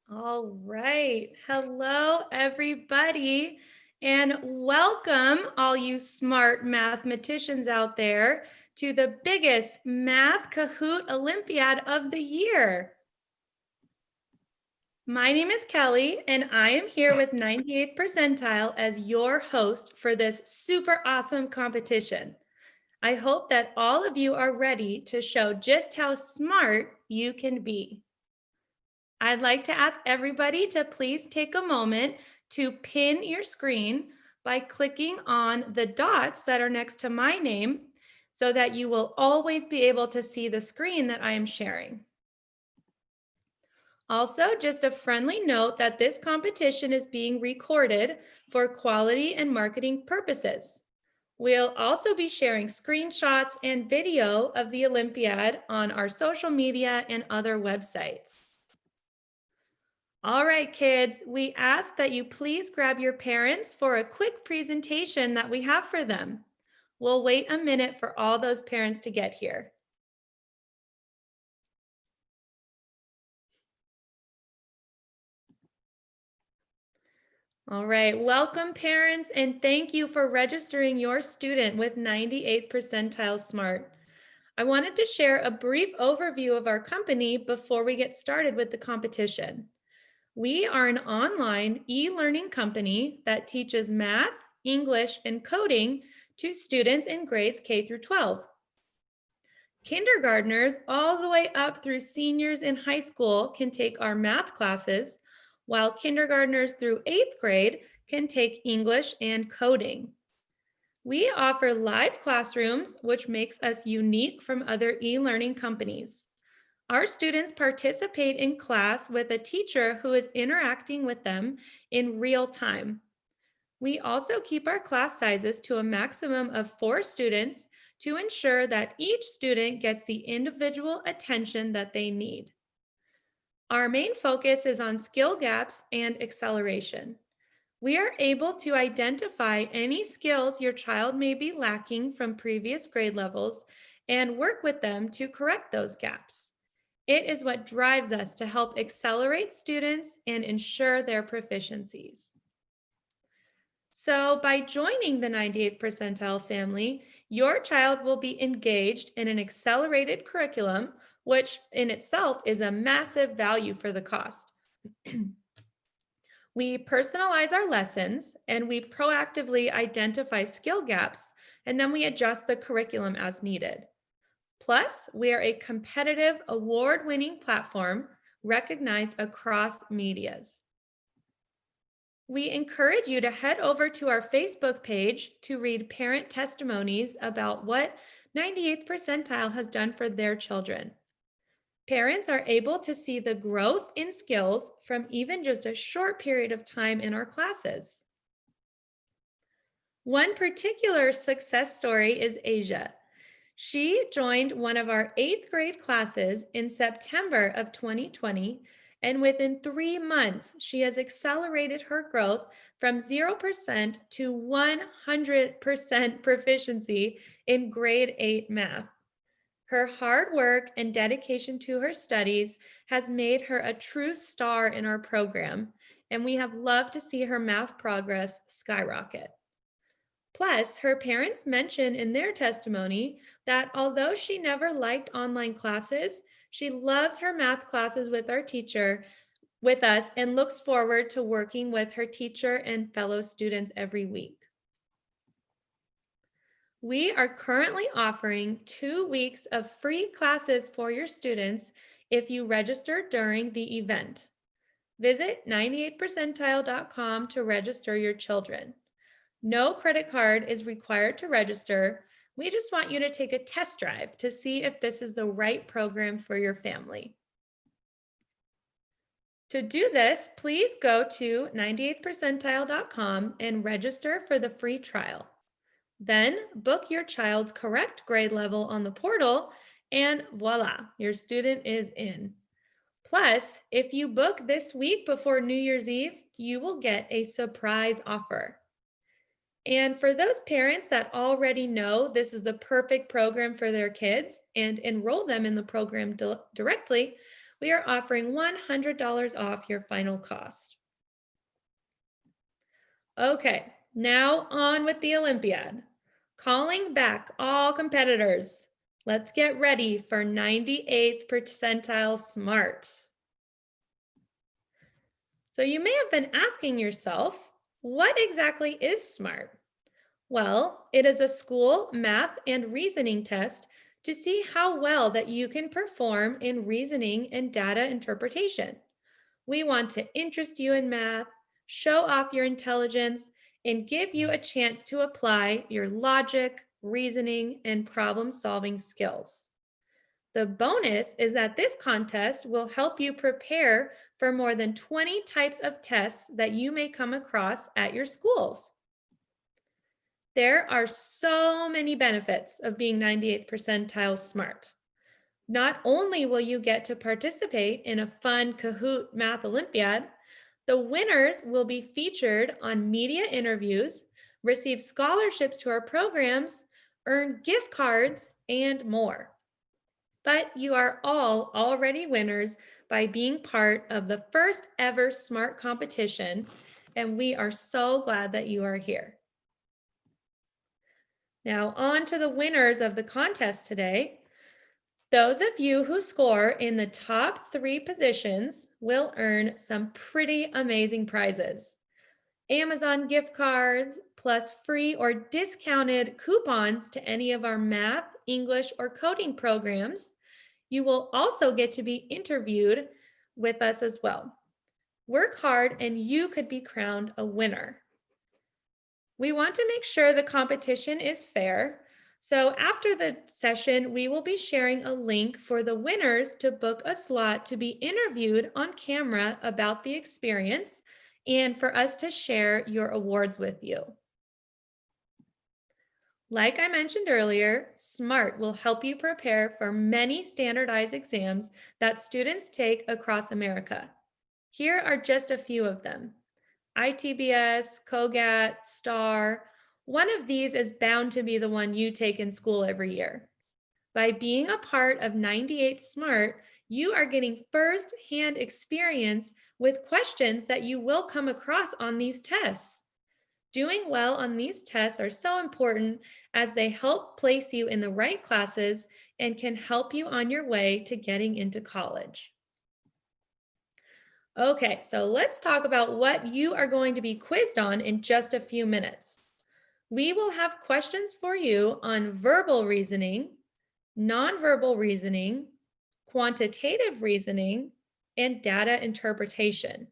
All right. Hello, everybody, and welcome, all you smart mathematicians out there, to the biggest Math Kahoot Olympiad of the year. My name is Kelly, and I am here with 98th Percentile as your host for this super awesome competition. I hope that all of you are ready to show just how smart you can be. I'd like to ask everybody to please take a moment to pin your screen by clicking on the dots that are next to my name so that you will always be able to see the screen that I am sharing. Also, just a friendly note that this competition is being recorded for quality and marketing purposes. We'll also be sharing screenshots and video of the Olympiad on our social media and other websites. All right, kids, we ask that you please grab your parents for a quick presentation that we have for them. We'll wait a minute for all those parents to get here. All right, welcome parents, and thank you for registering your student with 98th Percentile Smart. I wanted to share a brief overview of our company before we get started with the competition. We are an online e-learning company that teaches math, English, and coding to students in grades K through 12. Kindergartners all the way up through seniors in high school can take our math classes, while kindergartners through 8th grade can take English and coding. We offer live classrooms, which makes us unique from other e-learning companies. Our students participate in class with a teacher who is interacting with them in real time. We also keep our class sizes to a maximum of 4 students to ensure that each student gets the individual attention that they need. Our main focus is on skill gaps and acceleration. We are able to identify any skills your child may be lacking from previous grade levels and work with them to correct those gaps. It is what drives us to help accelerate students and ensure their proficiencies. So by joining the 98th percentile family, your child will be engaged in an accelerated curriculum, which in itself is a massive value for the cost. We personalize our lessons and we proactively identify skill gaps, and then we adjust the curriculum as needed. Plus, we are a competitive, award-winning platform recognized across medias. We encourage you to head over to our Facebook page to read parent testimonies about what 98th percentile has done for their children. Parents are able to see the growth in skills from even just a short period of time in our classes. One particular success story is Asia. She joined one of our 8th grade classes in September of 2020, and within 3 months, she has accelerated her growth from 0% to 100% proficiency in grade 8 math. Her hard work and dedication to her studies has made her a true star in our program, and we have loved to see her math progress skyrocket. Plus, her parents mention in their testimony that although she never liked online classes, she loves her math classes with our teacher, with us, and looks forward to working with her teacher and fellow students every week. We are currently offering 2 weeks of free classes for your students if you register during the event. Visit 98thpercentile.com to register your children. No credit card is required to register. We just want you to take a test drive to see if this is the right program for your family. To do this, please go to 98thpercentile.com and register for the free trial. Then book your child's correct grade level on the portal, and voila, your student is in. Plus, if you book this week before New Year's Eve, you will get a surprise offer. And for those parents that already know this is the perfect program for their kids and enroll them in the program directly, we are offering $100 off your final cost. Okay, now on with the Olympiad. Calling back all competitors. Let's get ready for 98th percentile SMART. So you may have been asking yourself, what exactly is SMART? Well, it is a school math and reasoning test to see how well that you can perform in reasoning and data interpretation. We want to interest you in math, show off your intelligence, and give you a chance to apply your logic, reasoning, and problem-solving skills. The bonus is that this contest will help you prepare for more than 20 types of tests that you may come across at your schools. There are so many benefits of being 98th percentile SMART. Not only will you get to participate in a fun Kahoot Math Olympiad, the winners will be featured on media interviews, receive scholarships to our programs, earn gift cards, and more. But you are all already winners by being part of the first ever SMART competition, and we are so glad that you are here. Now, on to the winners of the contest today. Those of you who score in the top 3 positions will earn some pretty amazing prizes. Amazon gift cards, plus free or discounted coupons to any of our math, English, or coding programs. You will also get to be interviewed with us as well. Work hard and you could be crowned a winner. We want to make sure the competition is fair. So after the session, we will be sharing a link for the winners to book a slot to be interviewed on camera about the experience and for us to share your awards with you. Like I mentioned earlier, SMART will help you prepare for many standardized exams that students take across America. Here are just a few of them. ITBS, COGAT, STAR. One of these is bound to be the one you take in school every year. By being a part of 98 SMART, you are getting first-hand experience with questions that you will come across on these tests. Doing well on these tests are so important as they help place you in the right classes and can help you on your way to getting into college. Okay, so let's talk about what you are going to be quizzed on in just a few minutes. We will have questions for you on verbal reasoning, nonverbal reasoning, quantitative reasoning, and data interpretation.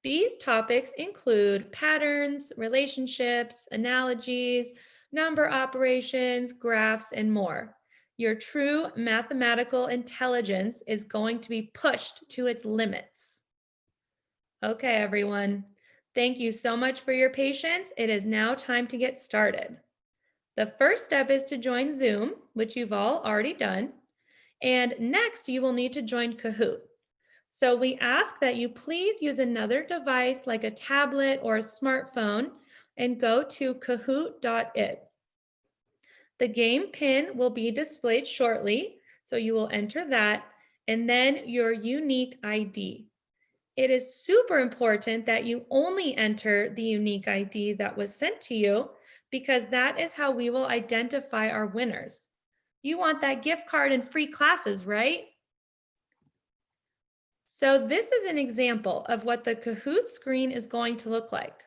These topics include patterns, relationships, analogies, number operations, graphs, and more. Your true mathematical intelligence is going to be pushed to its limits. Okay, everyone. Thank you so much for your patience. It is now time to get started. The first step is to join Zoom, which you've all already done. And next, you will need to join Kahoot. So we ask that you please use another device like a tablet or a smartphone and go to kahoot.it. The game pin will be displayed shortly, so you will enter that, and then your unique ID. It is super important that you only enter the unique ID that was sent to you because that is how we will identify our winners. You want that gift card and free classes, right? So this is an example of what the Kahoot screen is going to look like.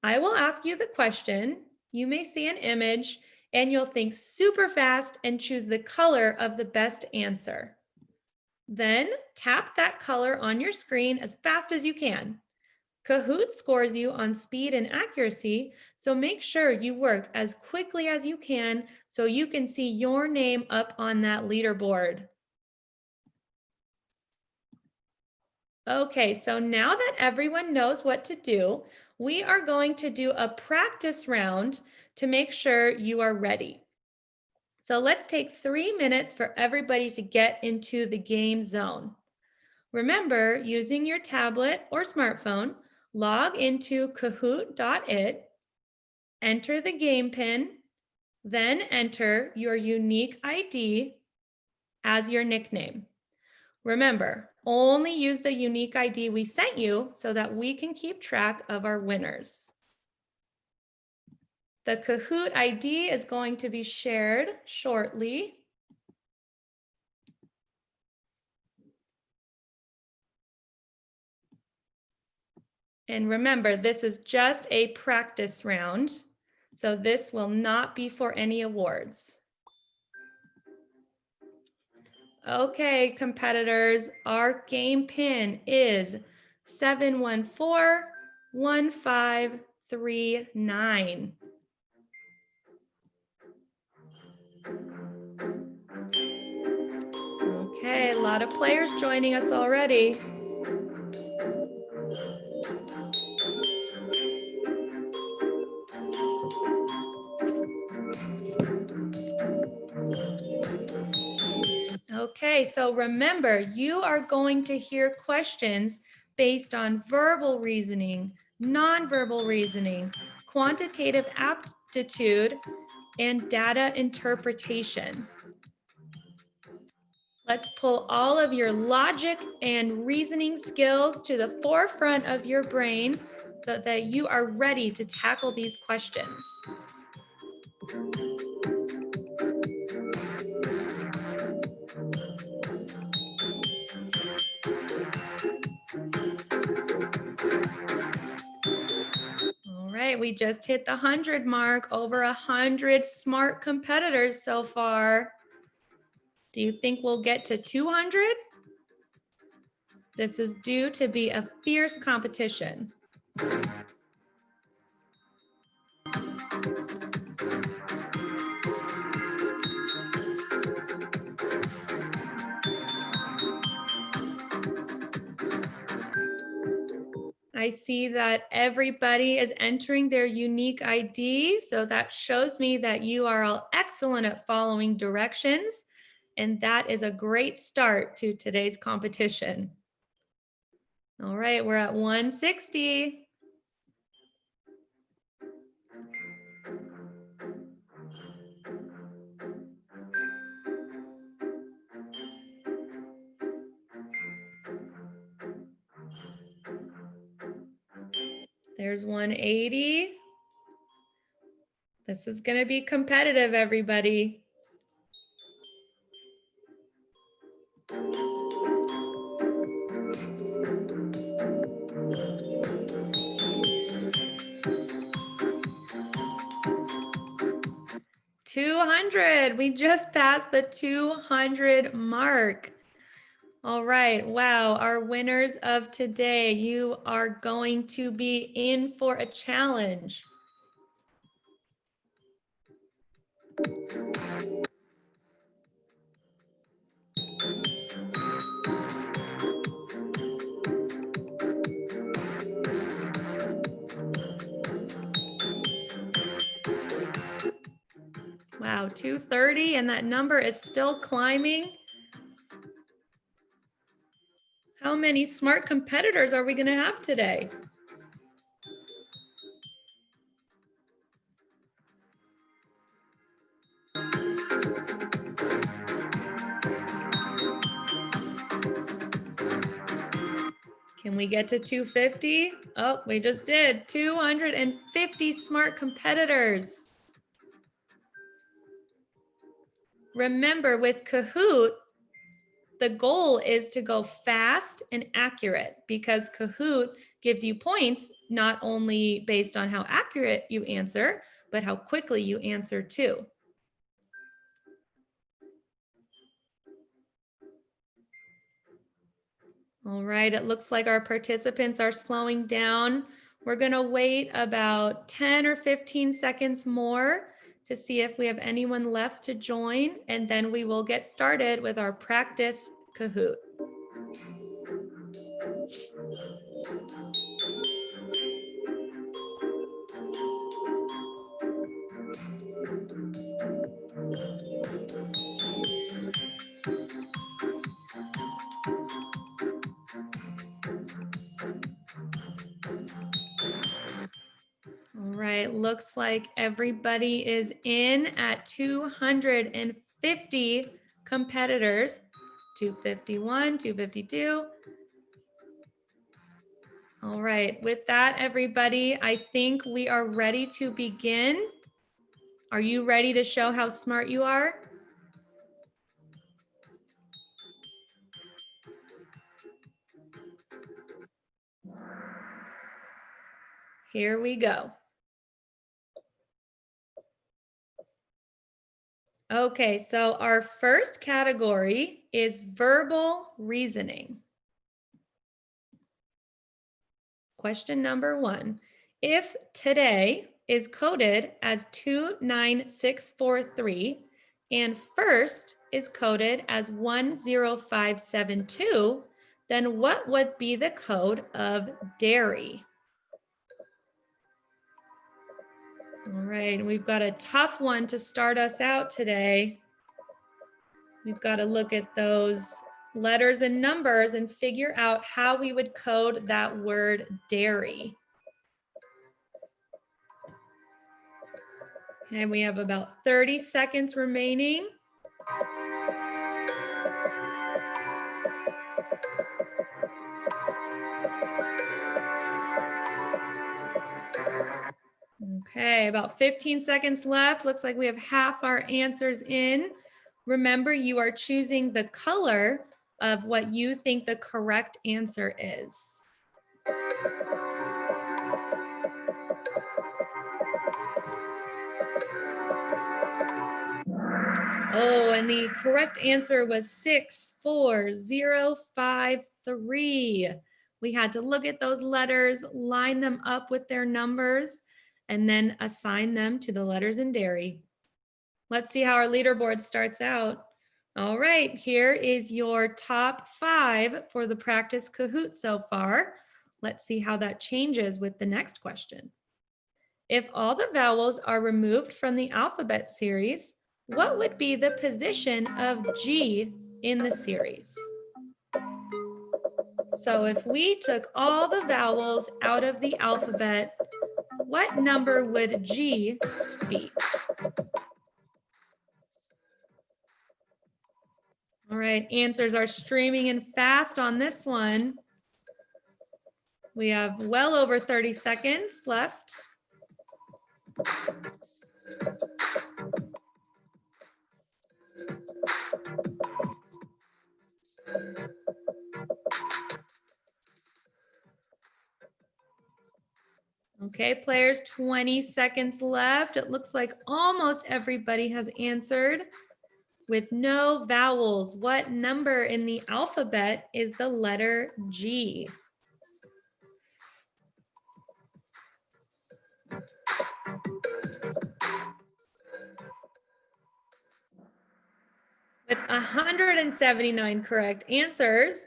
I will ask you the question, you may see an image, and you'll think super fast and choose the color of the best answer. Then tap that color on your screen as fast as you can. Kahoot scores you on speed and accuracy, so make sure you work as quickly as you can so you can see your name up on that leaderboard. Okay, so now that everyone knows what to do, we are going to do a practice round to make sure you are ready. So let's take 3 minutes for everybody to get into the game zone. Remember, using your tablet or smartphone, log into kahoot.it, enter the game pin, then enter your unique ID as your nickname. Remember, only use the unique ID we sent you so that we can keep track of our winners. The Kahoot ID is going to be shared shortly. And remember, this is just a practice round, so this will not be for any awards. Okay, competitors, our game pin is 714-1539. Okay, a lot of players joining us already. Okay, so remember, you are going to hear questions based on verbal reasoning, nonverbal reasoning, quantitative aptitude, and data interpretation. Let's pull all of your logic and reasoning skills to the forefront of your brain so that you are ready to tackle these questions. All right, we just hit the 100 mark, over 100 smart competitors so far. Do you think we'll get to 200? This is due to be a fierce competition. I see that everybody is entering their unique ID, so that shows me that you are all excellent at following directions, and that is a great start to today's competition. All right, we're at 160. There's 180. This is going to be competitive, everybody. $200. We just passed the 200 mark. All right, wow, our winners of today, you are going to be in for a challenge. Wow, 230, and that number is still climbing. How many smart competitors are we going to have today? Can we get to 250? Oh, we just did. 250 smart competitors. Remember, with Kahoot, the goal is to go fast and accurate, because Kahoot gives you points not only based on how accurate you answer, but how quickly you answer too. All right, it looks like our participants are slowing down. We're going to wait about 10 or 15 seconds more to see if we have anyone left to join, and then we will get started with our practice Kahoot. All right, looks like everybody is in at 250 competitors. 251, 252. All right, with that, everybody, I think we are ready to begin. Are you ready to show how smart you are? Here we go. Okay, so our first category is verbal reasoning. Question number 1. If today is coded as 29643 and first is coded as 10572, then what would be the code of dairy? All right, we've got a tough one to start us out today. We've got to look at those letters and numbers and figure out how we would code that word dairy. And we have about 30 seconds remaining. Okay, about 15 seconds left. Looks like we have half our answers in. Remember, you are choosing the color of what you think the correct answer is. Oh, and the correct answer was 64053. We had to look at those letters, line them up with their numbers, and then assign them to the letters in dairy. Let's see how our leaderboard starts out. All right, here is your top 5 for the practice Kahoot so far. Let's see how that changes with the next question. If all the vowels are removed from the alphabet series, what would be the position of G in the series? So if we took all the vowels out of the alphabet, what number would G be? All right, answers are streaming in fast on this one. We have well over 30 seconds left. Okay, players, 20 seconds left. It looks like almost everybody has answered. With no vowels, what number in the alphabet is the letter G? With 179 correct answers,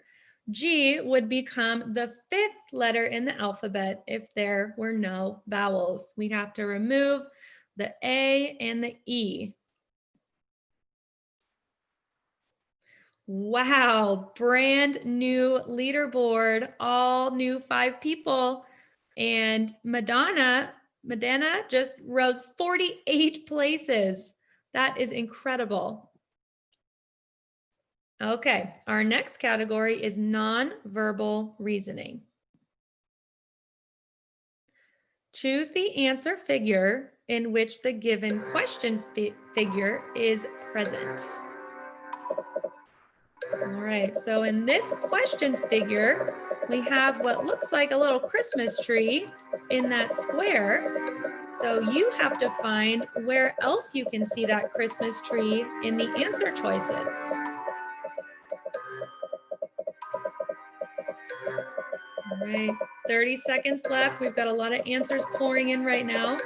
G would become the 5th letter in the alphabet if there were no vowels. We'd have to remove the A and the E. Wow, brand new leaderboard, all new 5 people. And Madonna just rose 48 places. That is incredible. Okay, our next category is nonverbal reasoning. Choose the answer figure in which the given question figure is present. All right, so in this question figure, we have what looks like a little Christmas tree in that square. So you have to find where else you can see that Christmas tree in the answer choices. All right, 30 seconds left. We've got a lot of answers pouring in right now.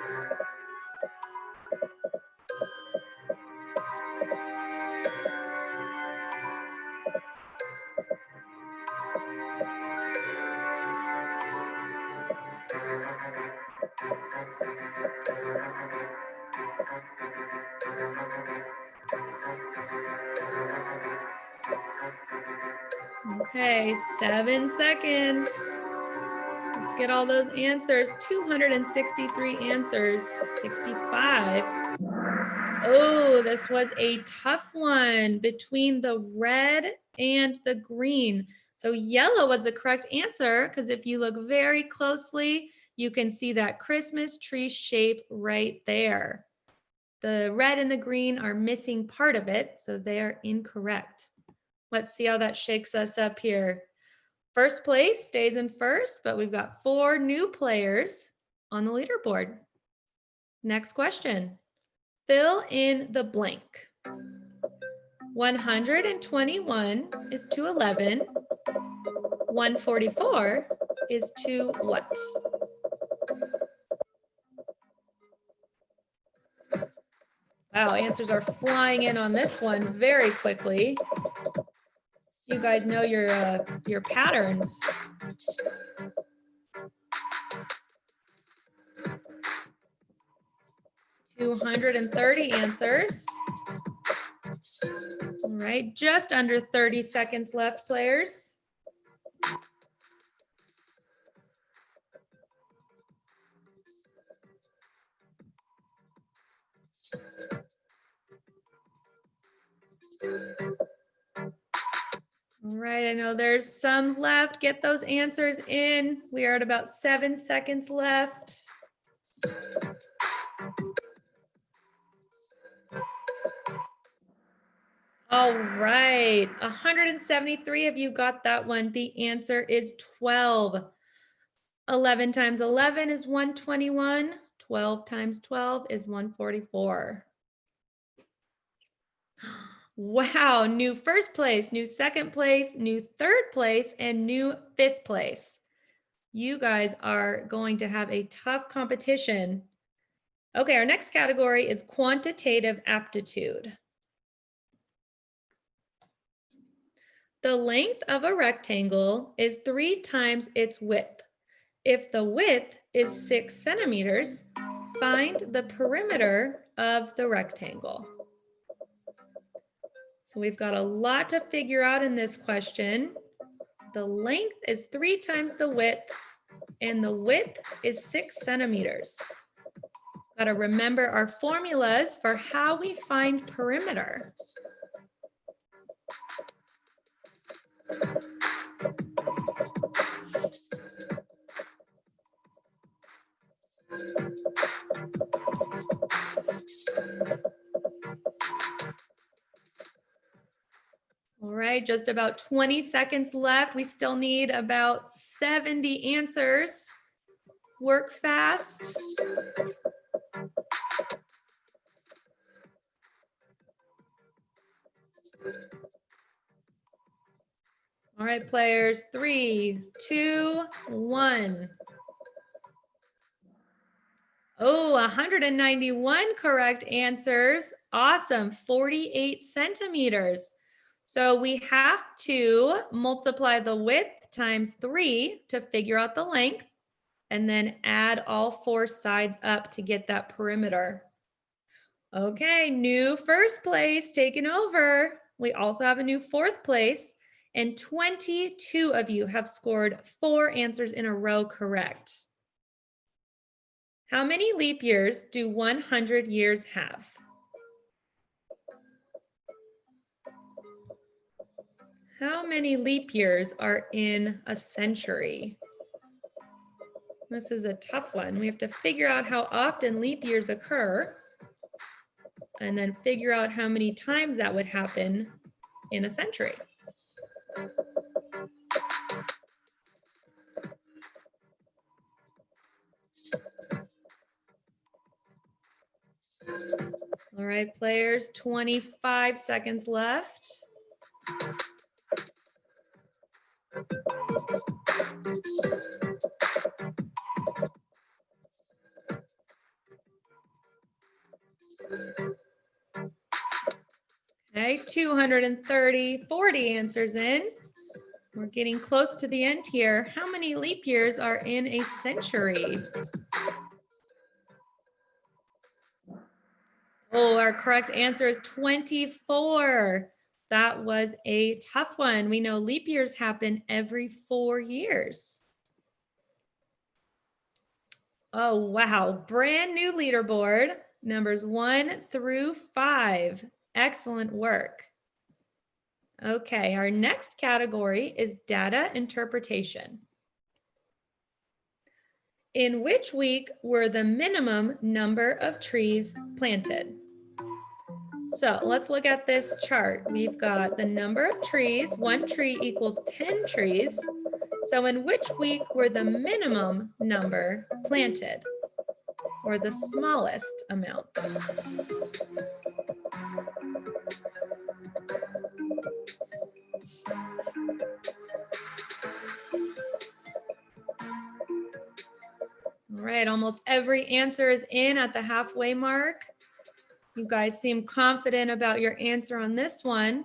Okay, 7 seconds. Let's get all those answers. 263 answers, 65. Oh, this was a tough one between the red and the green. So yellow was the correct answer because if you look very closely, you can see that Christmas tree shape right there. The red and the green are missing part of it, so they are incorrect. Let's see how that shakes us up here. First place stays in first, but we've got 4 new players on the leaderboard. Next question. Fill in the blank. 121 is to 11. 144 is to what? Wow, answers are flying in on this one very quickly. You guys know your patterns. 230 answers. All right, just under 30 seconds left, players. All right, I know there's some left. Get those answers in. We are at about 7 seconds left. All right, 173 of you got that one. The answer is 12. 11 times 11 is 121. 12 times 12 is 144. Wow, new first place, new second place, new third place, and new fifth place. You guys are going to have a tough competition. Okay, our next category is quantitative aptitude. The length of a rectangle is 3 times its width. If the width is 6 centimeters, find the perimeter of the rectangle. So we've got a lot to figure out in this question. The length is 3 times the width, and the width is 6 centimeters. Got to remember our formulas for how we find perimeter. All right, just about 20 seconds left. We still need about 70 answers. Work fast. All right, players, 3, 2, 1. Oh, 191 correct answers. Awesome, 48 centimeters. So we have to multiply the width times 3 to figure out the length, and then add all 4 sides up to get that perimeter. Okay, new first place taken over. We also have a new fourth place, and 22 of you have scored 4 answers in a row correct. How many leap years do 100 years have? How many leap years are in a century? This is a tough one. We have to figure out how often leap years occur, and then figure out how many times that would happen in a century. All right, players, 25 seconds left. Okay, 230, 40 answers in. We're getting close to the end here. How many leap years are in a century? Oh, our correct answer is 24. That was a tough one. We know leap years happen every 4 years. Oh, wow. Brand new leaderboard, numbers 1 through 5. Excellent work. Okay, our next category is data interpretation. In which week were the minimum number of trees planted? So let's look at this chart. We've got the number of trees. 1 tree equals 10 trees. So in which week were the minimum number planted, or the smallest amount? All right, almost every answer is in at the halfway mark. You guys seem confident about your answer on this one.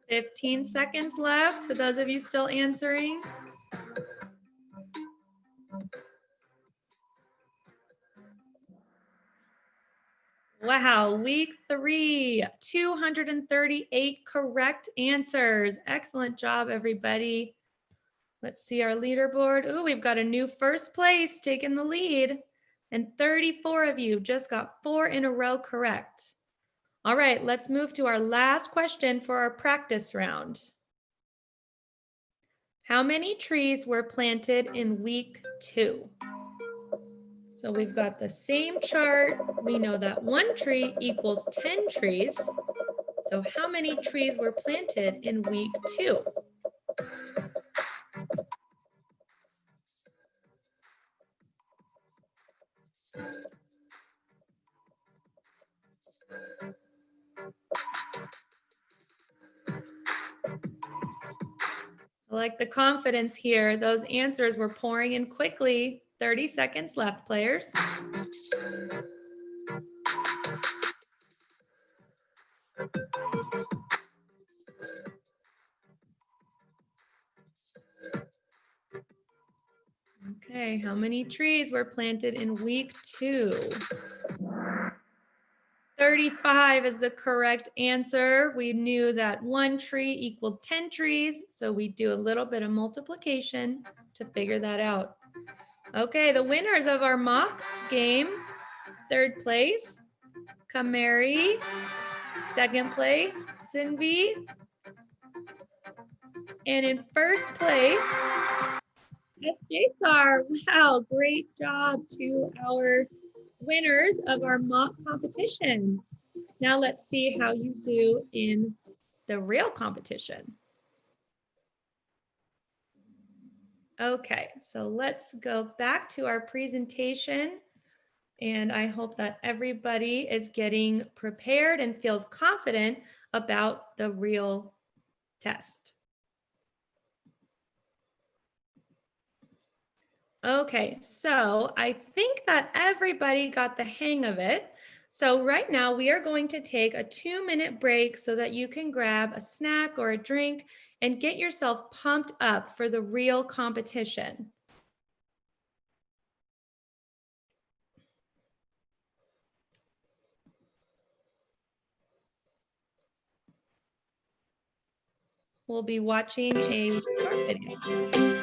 "15 seconds left for those of you still answering. Wow, week 3, 238 correct answers. Excellent job, everybody. Let's see our leaderboard. Ooh, we've got a new first place taking the lead. And 34 of you just got 4 in a row correct. All right, let's move to our last question for our practice round. How many trees were planted in week 2? So we've got the same chart. We know that 1 tree equals 10 trees. So how many trees were planted in week 2? I like the confidence here. Those answers were pouring in quickly. 30 seconds left, players. Okay, how many trees were planted in week 2? 35 is the correct answer. We knew that 1 tree equaled 10 trees, so we do a little bit of multiplication to figure that out. Okay, the winners of our mock game: 3rd place, Kamari; 2nd place, Sinvi; and in 1st place, SJSR. Wow, great job to our winners of our mock competition. Now let's see how you do in the real competition. Okay, so let's go back to our presentation, and I hope that everybody is getting prepared and feels confident about the real test. Okay, so I think that everybody got the hang of it. So right now we are going to take a 2-minute break so that you can grab a snack or a drink and get yourself pumped up for the real competition. We'll be watching a short video.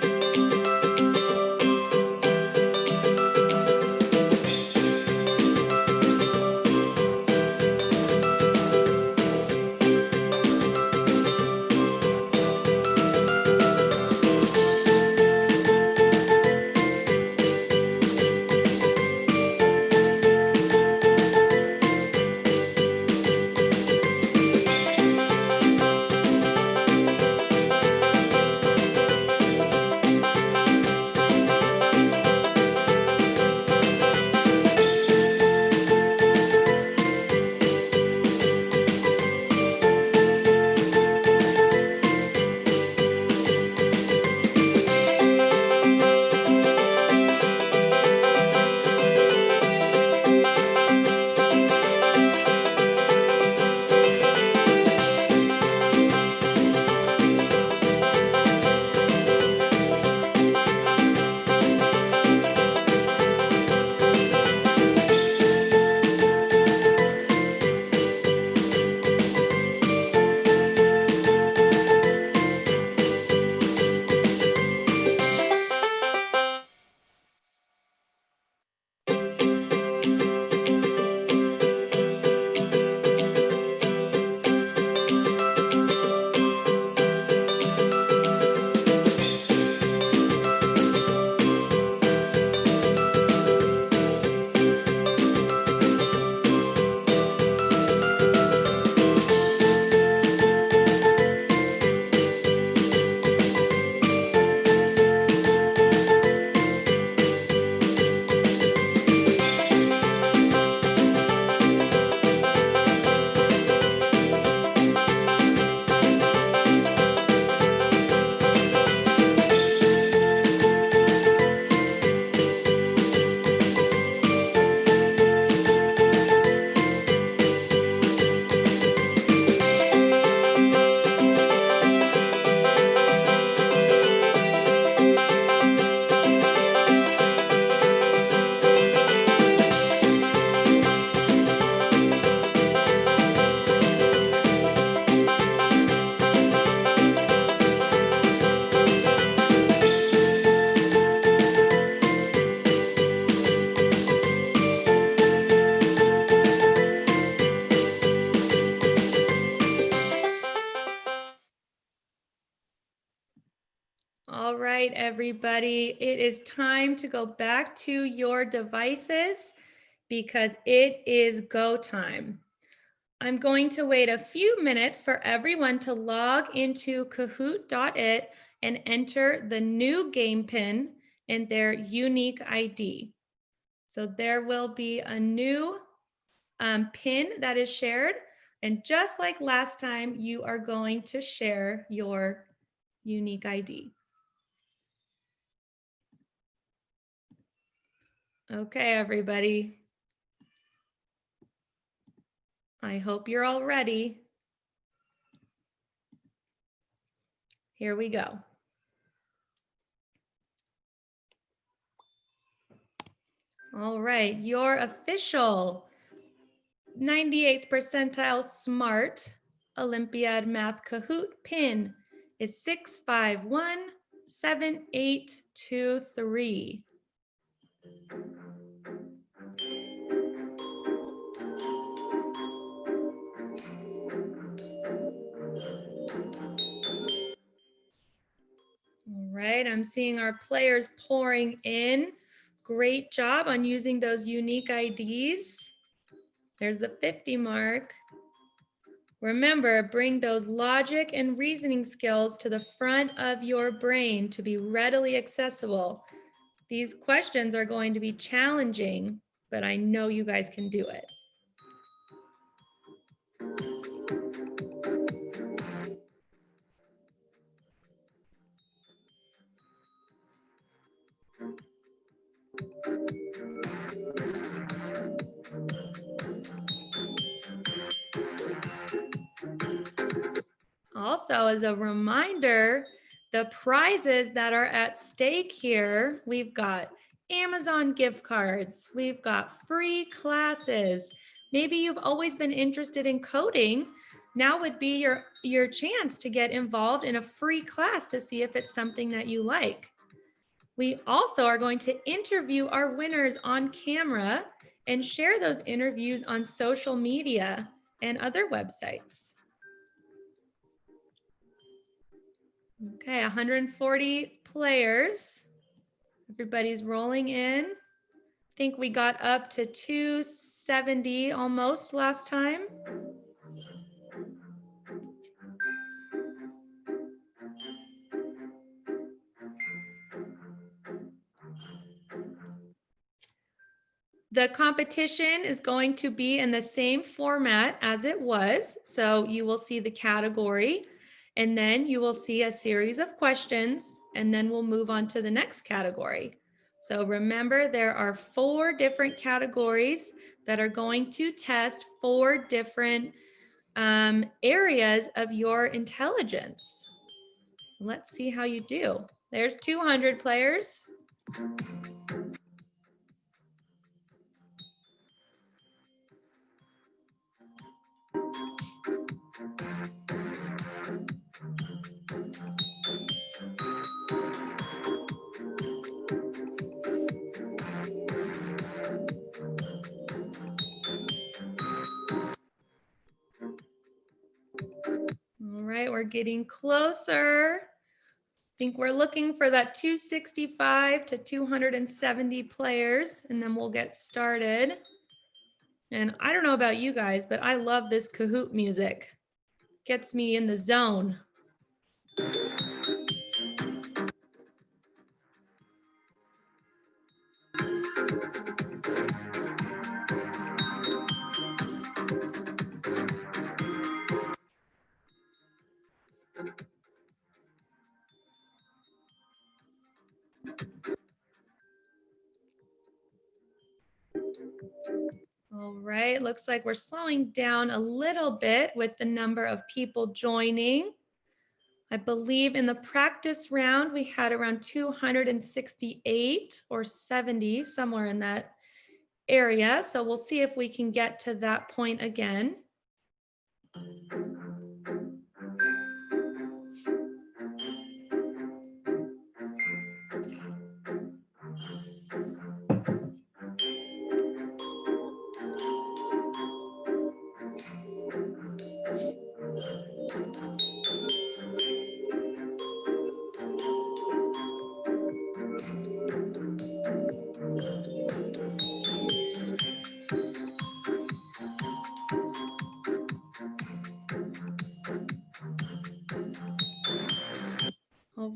right, everybody. It is time to go back to your devices because it is go time. I'm going to wait a few minutes for everyone to log into kahoot.it and enter the new game pin and their unique ID. So there will be a new pin that is shared. And just like last time, you are going to share your unique ID. Okay, everybody. I hope you're all ready. Here we go. All right, your official 98th percentile SMART Olympiad Math Kahoot pin is 6517823. All right, I'm seeing our players pouring in. Great job on using those unique IDs. There's the 50 mark. Remember, bring those logic and reasoning skills to the front of your brain to be readily accessible. These questions are going to be challenging, but I know you guys can do it. Also, as a reminder, the prizes that are at stake here, we've got Amazon gift cards, we've got free classes. Maybe you've always been interested in coding. Now would be your chance to get involved in a free class to see if it's something that you like. We also are going to interview our winners on camera and share those interviews on social media and other websites. Okay, 140 players. Everybody's rolling in. I think we got up to 270 almost last time. The competition is going to be in the same format as it was. So you will see the category, and then you will see a series of questions, and then we'll move on to the next category. So remember, there are 4 different categories that are going to test 4 different areas of your intelligence. Let's see how you do. There's 200 players. All right, we're getting closer. I think we're looking for that 265 to 270 players, and then we'll get started. And I don't know about you guys, but I love this Kahoot music. Gets me in the zone. All right, looks like we're slowing down a little bit with the number of people joining. I believe in the practice round, we had around 268 or 70, somewhere in that area. So we'll see if we can get to that point again.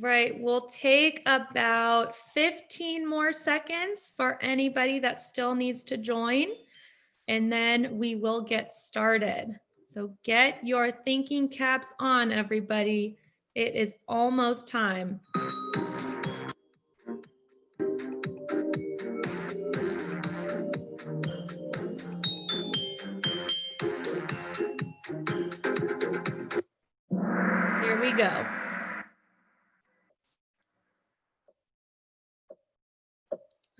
right, we'll take about 15 more seconds for anybody that still needs to join, and then we will get started. So get your thinking caps on, everybody. It is almost time. Here we go.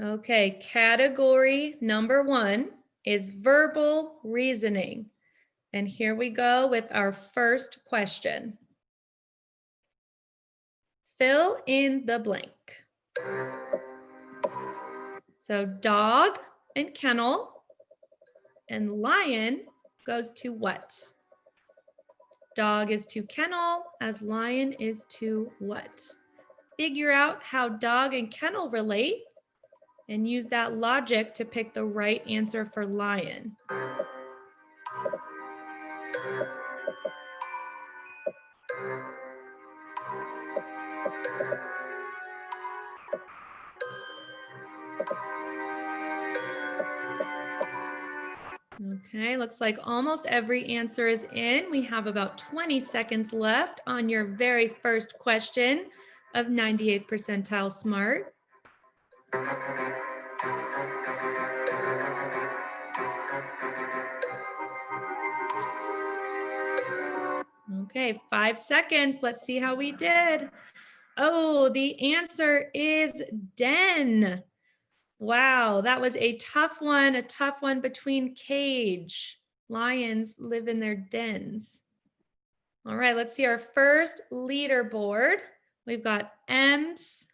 Okay, category number 1 is verbal reasoning. And here we go with our first question. Fill in the blank. So dog and kennel and lion goes to what? Dog is to kennel as lion is to what? Figure out how dog and kennel relate and use that logic to pick the right answer for lion. Okay, looks like almost every answer is in. We have about 20 seconds left on your very first question of 98th percentile smart. Okay, 5 seconds. Let's see how we did. Oh, the answer is den. Wow, that was a tough one between cage. Lions live in their dens. All right, let's see our first leaderboard. We've got M's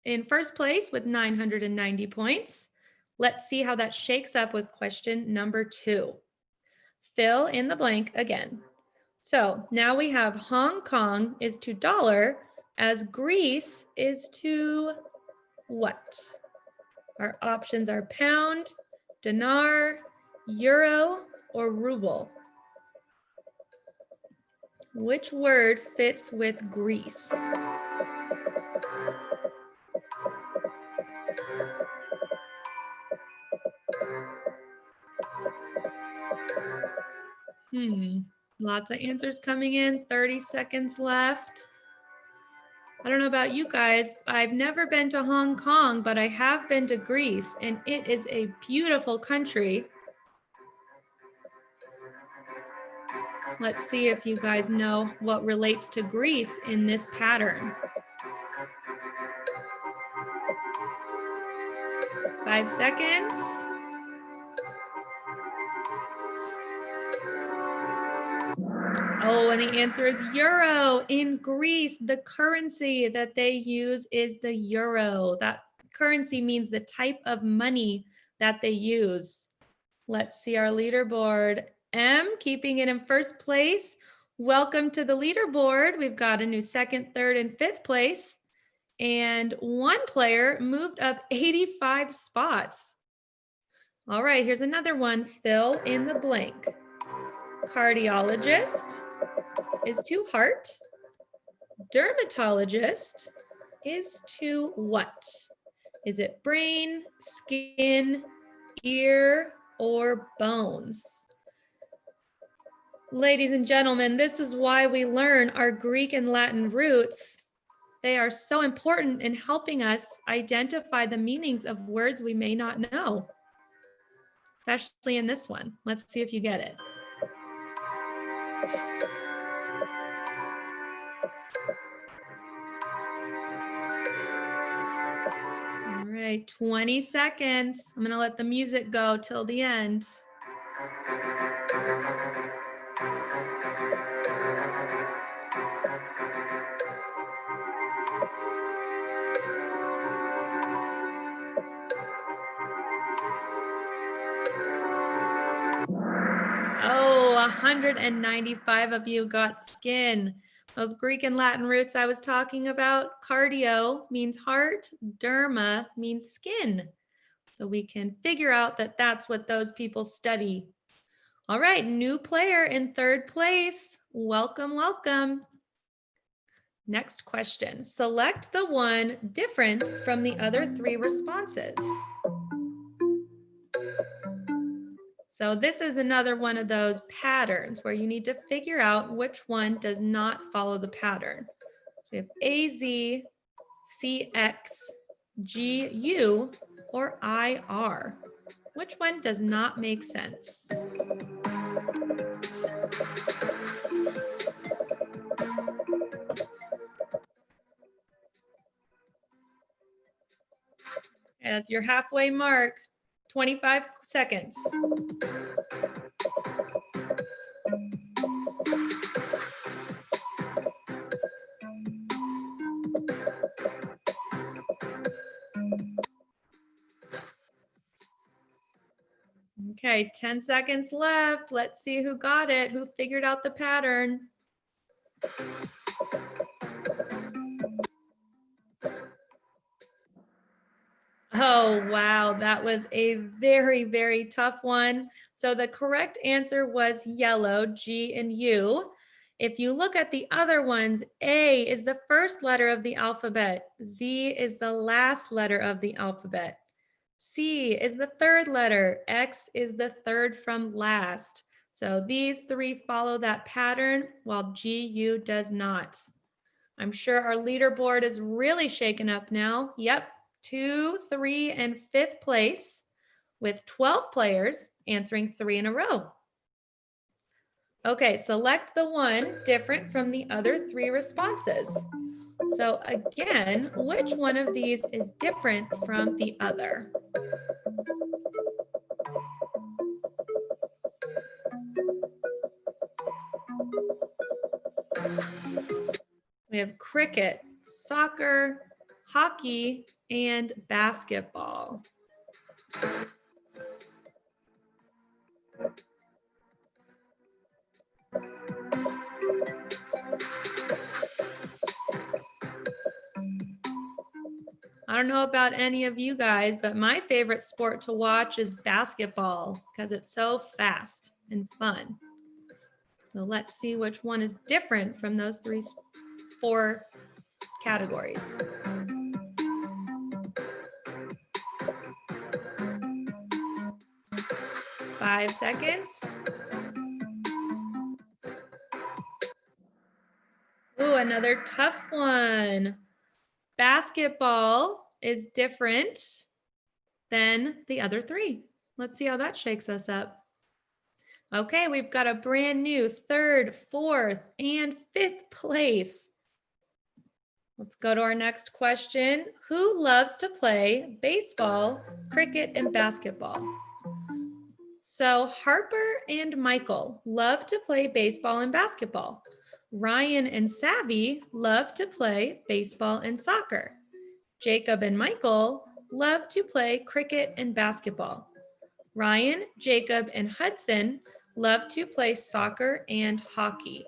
in first place with 990 points. Let's see how that shakes up with question number 2. Fill in the blank again. So now we have Hong Kong is to dollar as Greece is to what? Our options are pound, dinar, euro, or ruble. Which word fits with Greece? Lots of answers coming in, 30 seconds left. I don't know about you guys, I've never been to Hong Kong, but I have been to Greece, and it is a beautiful country. Let's see if you guys know what relates to Greece in this pattern. 5 seconds. Oh, and the answer is euro. In Greece, the currency that they use is the euro. That currency means the type of money that they use. Let's see our leaderboard. M, keeping it in first place. Welcome to the leaderboard. We've got a new 2nd, 3rd, and 5th place. And one player moved up 85 spots. All right, here's another one. Fill in the blank. Cardiologist is to heart. Dermatologist is to what? Is it brain, skin, ear, or bones? Ladies and gentlemen, this is why we learn our Greek and Latin roots. They are so important in helping us identify the meanings of words we may not know, especially in this one. Let's see if you get it. All right, 20 seconds. I'm going to let the music go till the end. Oh, 195 of you got skin. Those Greek and Latin roots I was talking about, cardio means heart, derma means skin. So we can figure out that that's what those people study. All right, new player in 3rd place. Welcome, welcome. Next question. Select the one different from the other three responses. So this is another one of those patterns where you need to figure out which one does not follow the pattern. So we have AZ, CX, GU, or IR. Which one does not make sense? And that's your halfway mark, 25 seconds. Okay, 10 seconds left. Let's see who got it, who figured out the pattern. Oh, wow, that was a very, very tough one. So the correct answer was yellow, G and U. If you look at the other ones, A is the first letter of the alphabet. Z is the last letter of the alphabet. C is the third letter. X is the third from last. So these three follow that pattern while GU does not. I'm sure our leaderboard is really shaken up now. Yep, 2, 3, and 5th place with 12 players answering 3 in a row. Okay, select the one different from the other 3 responses. So again, which one of these is different from the other? We have cricket, soccer, hockey, and basketball. I don't know about any of you guys, but my favorite sport to watch is basketball because it's so fast and fun. So let's see which one is different from those 4 categories. Five seconds. Ooh, another tough one. Basketball is different than the other 3. Let's see how that shakes us up. Okay, we've got a brand new 3rd, 4th, and 5th place. Let's go to our next question. Who loves to play baseball, cricket, and basketball? So Harper and Michael love to play baseball and basketball. Ryan and Savvy love to play baseball and soccer. Jacob and Michael love to play cricket and basketball. Ryan, Jacob, and Hudson love to play soccer and hockey.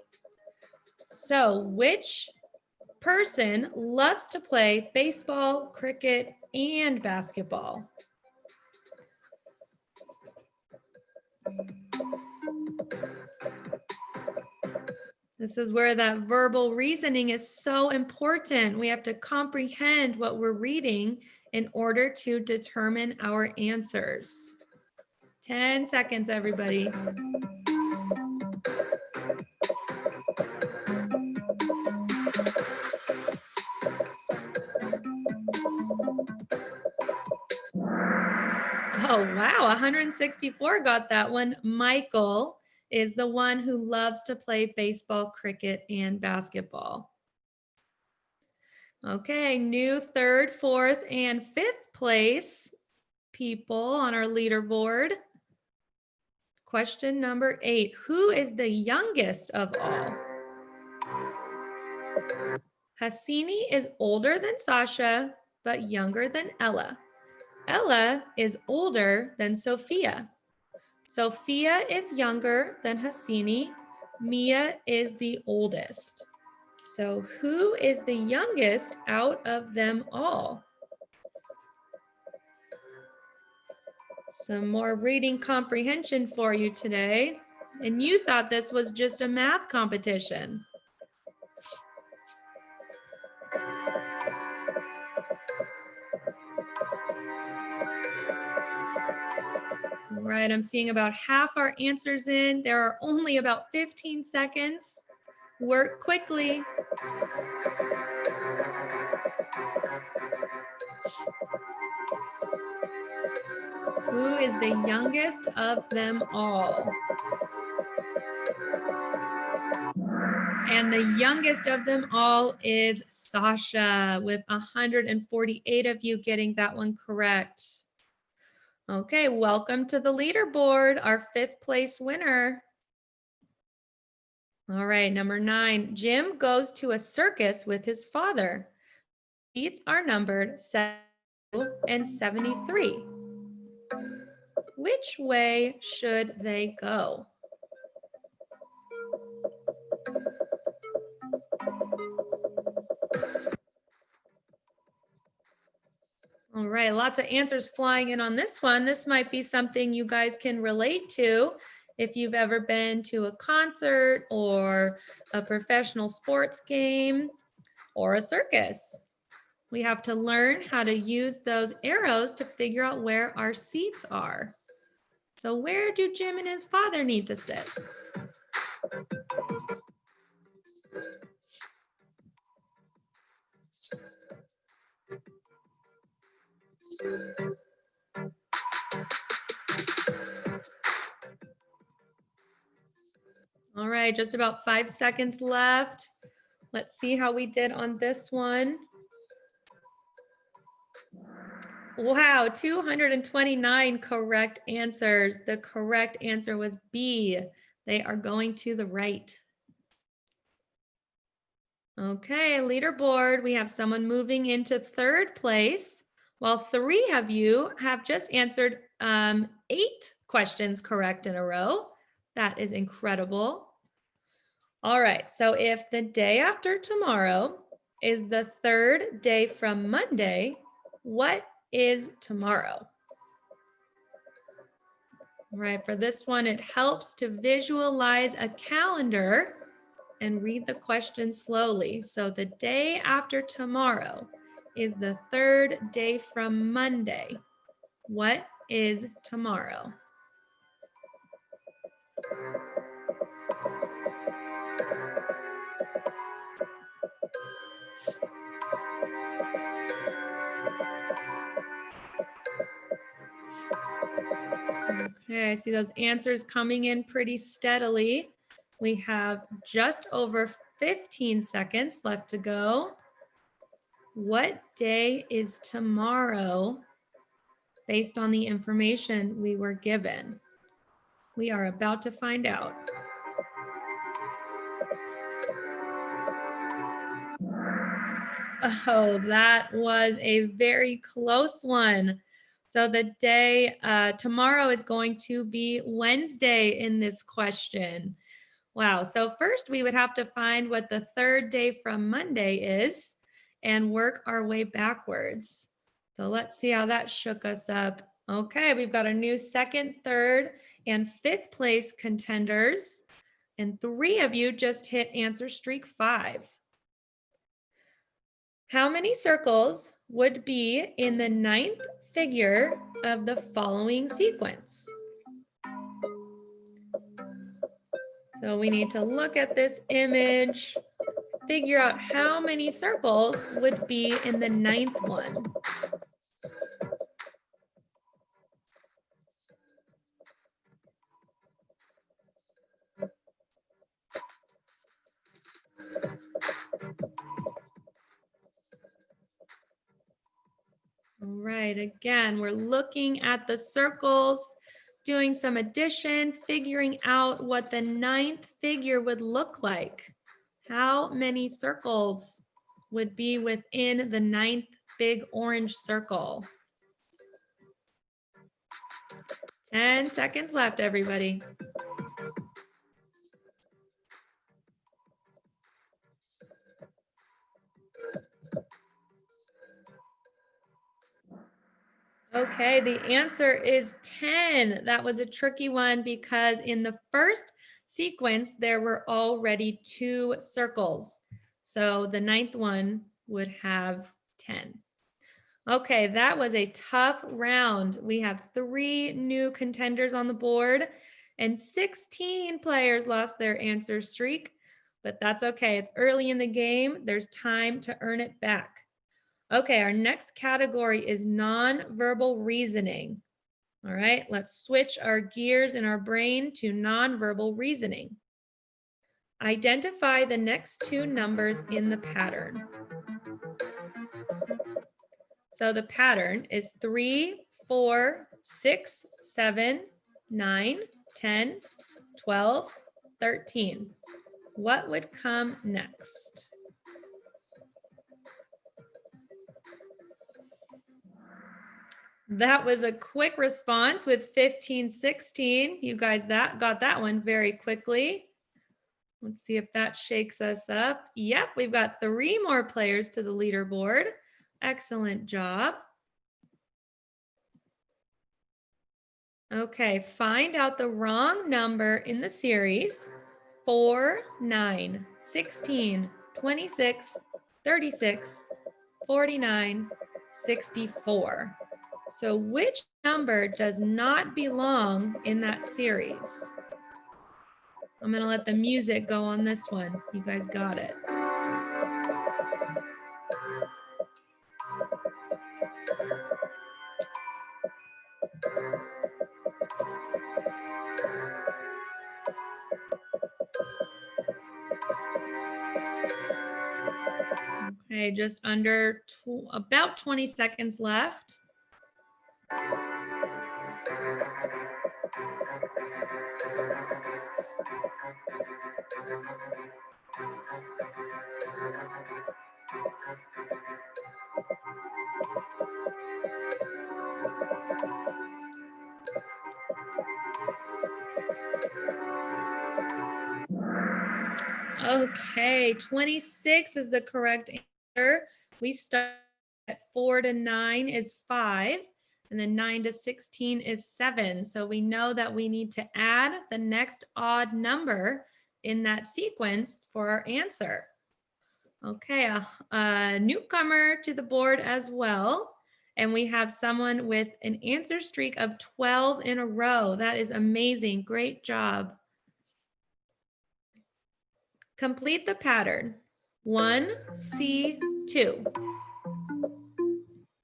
So which person loves to play baseball, cricket, and basketball? This is where that verbal reasoning is so important. We have to comprehend what we're reading in order to determine our answers. 10 seconds, everybody. Oh, wow, 164 got that one. Michael is the one who loves to play baseball, cricket, and basketball. Okay, new 3rd, 4th, and 5th place people on our leaderboard. Question number 8, who is the youngest of all? Hassini is older than Sasha, but younger than Ella. Ella is older than Sophia. Sophia is younger than Hassini. Mia is the oldest. So who is the youngest out of them all? Some more reading comprehension for you today. And you thought this was just a math competition. right, I'm seeing about half our answers in. There are only about 15 seconds. Work quickly. Who is the youngest of them all? And the youngest of them all is Sasha, with 148 of you getting that one correct. Okay, welcome to the leaderboard, our 5th place winner. All right, number 9, Jim goes to a circus with his father. Seats are numbered 72 and 73. Which way should they go? All right, lots of answers flying in on this one. This might be something you guys can relate to if you've ever been to a concert or a professional sports game or a circus. We have to learn how to use those arrows to figure out where our seats are. So where do Jim and his father need to sit? All right, just about 5 seconds left. Let's see how we did on this one. Wow, 229 correct answers. The correct answer was B. They are going to the right. Okay, leaderboard, we have someone moving into 3rd place, while 3 of you have just answered 8 questions correct in a row. That is incredible. All right, so if the day after tomorrow is the 3rd day from Monday, what is tomorrow? All right, for this one, it helps to visualize a calendar and read the question slowly. So the day after tomorrow is the 3rd day from Monday. What is tomorrow? Okay, I see those answers coming in pretty steadily. We have just over 15 seconds left to go. What day is tomorrow based on the information we were given? We are about to find out. Oh, that was a very close one. So the day tomorrow is going to be Wednesday in this question. Wow. So first we would have to find what the 3rd day from Monday is and work our way backwards. So let's see how that shook us up. Okay, we've got a new 2nd, 3rd, and 5th place contenders. And 3 of you just hit answer streak 5. How many circles would be in the 9th figure of the following sequence? So we need to look at this image, figure out how many circles would be in the 9th one. All right, again, we're looking at the circles, doing some addition, figuring out what the 9th figure would look like. How many circles would be within the 9th big orange circle? 10 seconds left, everybody. Okay, the answer is 10. That was a tricky one because in the first sequence, there were already 2 circles. So the 9th one would have 10. Okay, that was a tough round. We have 3 new contenders on the board, and 16 players lost their answer streak, but that's okay. It's early in the game. There's time to earn it back. Okay, our next category is nonverbal reasoning. All right, let's switch our gears in our brain to nonverbal reasoning. Identify the next 2 numbers in the pattern. So the pattern is 3, 4, 6, 7, 9, 10, 12, 13. What would come next? That was a quick response with 15, 16. You guys got that one very quickly. Let's see if that shakes us up. Yep, we've got 3 more players to the leaderboard. Excellent job. Okay, find out the wrong number in the series. 4, 9, 16, 26, 36, 49, 64. So which number does not belong in that series? I'm going to let the music go on this one. You guys got it. Okay, just under about 20 seconds left. Okay, 26 is the correct answer. We start at 4 to 9 is 5, and then 9 to 16 is 7. So we know that we need to add the next odd number in that sequence for our answer. Okay, a newcomer to the board as well. And we have someone with an answer streak of 12 in a row. That is amazing. Great job. Complete the pattern. 1C2,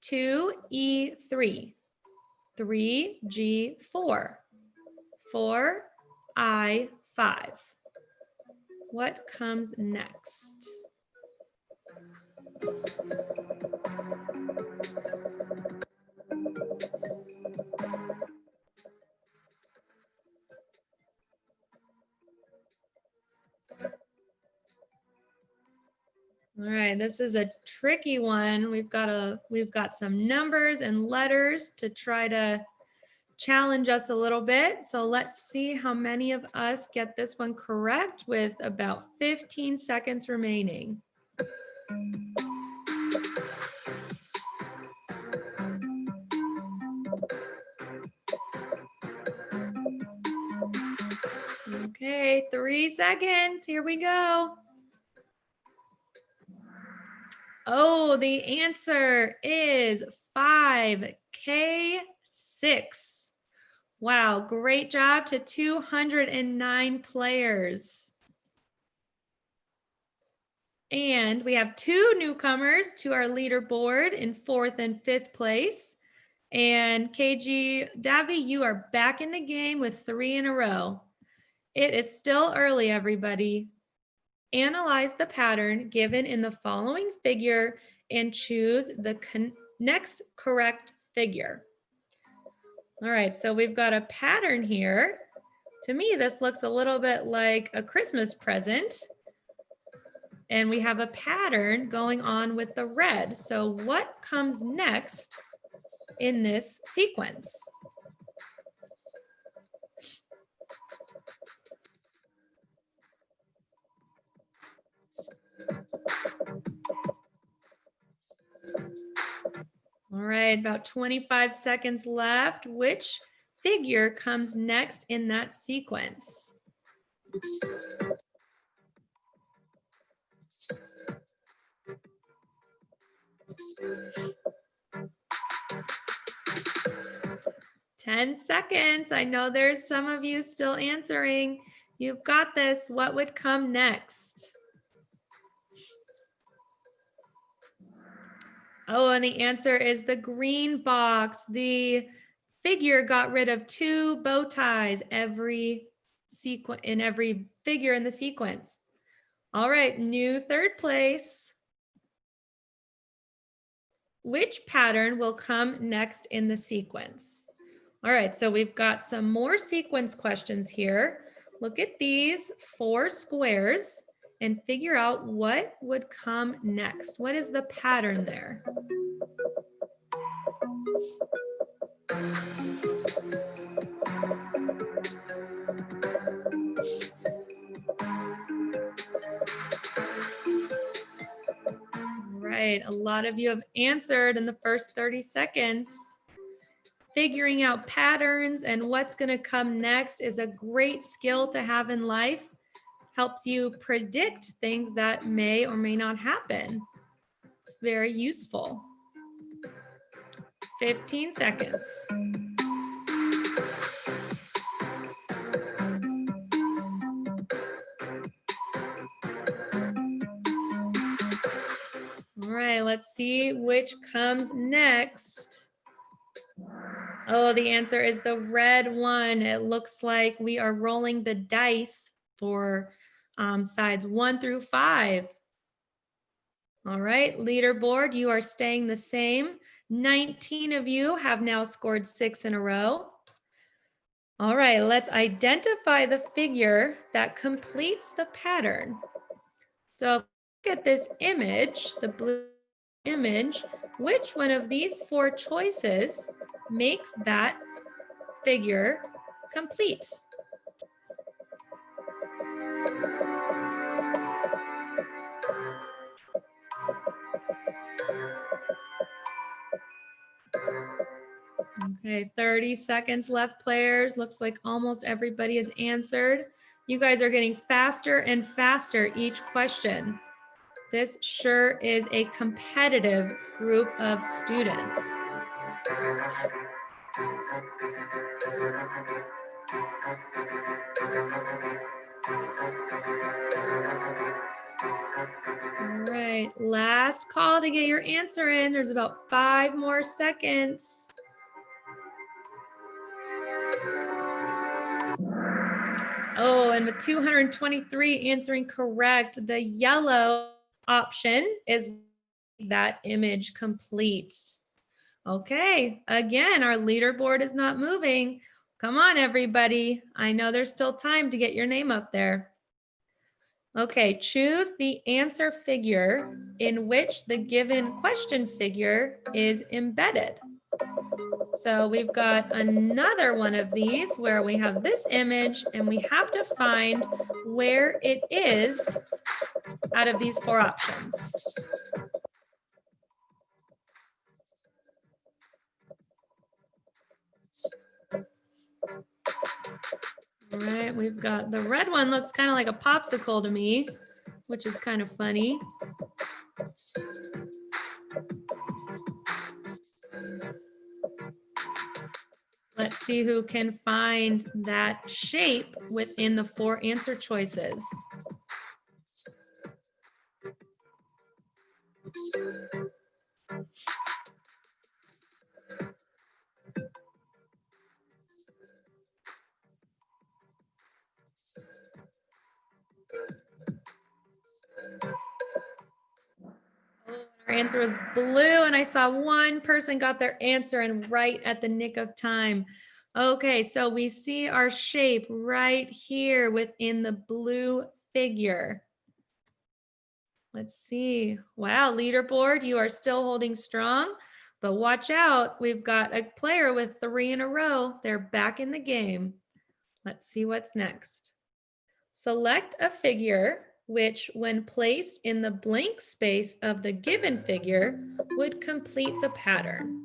2E3, 3G4, 4I5. What comes next? All right, this is a tricky one. We've got some numbers and letters to try to challenge us a little bit. So let's see how many of us get this one correct with about 15 seconds remaining. Okay, 3 seconds. Here we go. Oh, the answer is 5K6. Wow, great job to 209 players. And we have 2 newcomers to our leaderboard in 4th and 5th place. And KG Davy, you are back in the game with 3 in a row. It is still early, everybody. Analyze the pattern given in the following figure and choose the next correct figure. All right, so we've got a pattern here. To me, this looks a little bit like a Christmas present. And we have a pattern going on with the red. So what comes next in this sequence? All right, about 25 seconds left. Which figure comes next in that sequence? 10 seconds. I know there's some of you still answering. You've got this. What would come next? Oh, and the answer is the green box. The figure got rid of 2 bow ties in every figure in the sequence. All right, new third place. Which pattern will come next in the sequence? All right, so we've got some more sequence questions here. Look at these 4 squares and figure out what would come next. What is the pattern there? Right, a lot of you have answered in the first 30 seconds. Figuring out patterns and what's going to come next is a great skill to have in life. Helps you predict things that may or may not happen. It's very useful. 15 seconds. All right, let's see which comes next. Oh, the answer is the red one. It looks like we are rolling the dice for sides 1 through 5. All right, leaderboard, you are staying the same. 19 of you have now scored 6 in a row. All right, let's identify the figure that completes the pattern. So look at this image, the blue image, which one of these 4 choices makes that figure complete? Okay, 30 seconds left, players. Looks like almost everybody has answered. You guys are getting faster and faster each question. This sure is a competitive group of students. All right, last call to get your answer in. There's about 5 more seconds. Oh, and with 223 answering correct, the yellow option is that image complete. Okay, again, our leaderboard is not moving. Come on, everybody. I know there's still time to get your name up there. Okay, choose the answer figure in which the given question figure is embedded. So we've got another one of these where we have this image and we have to find where it is out of these 4 options. All right, we've got the red one, looks kind of like a popsicle to me, which is kind of funny. Let's see who can find that shape within the 4 answer choices. Our answer was blue, and I saw one person got their answer in right at the nick of time. Okay, so we see our shape right here within the blue figure. Let's see. Wow, leaderboard, you are still holding strong, but watch out. We've got a player with 3 in a row. They're back in the game. Let's see what's next. Select a figure which, when placed in the blank space of the given figure, would complete the pattern.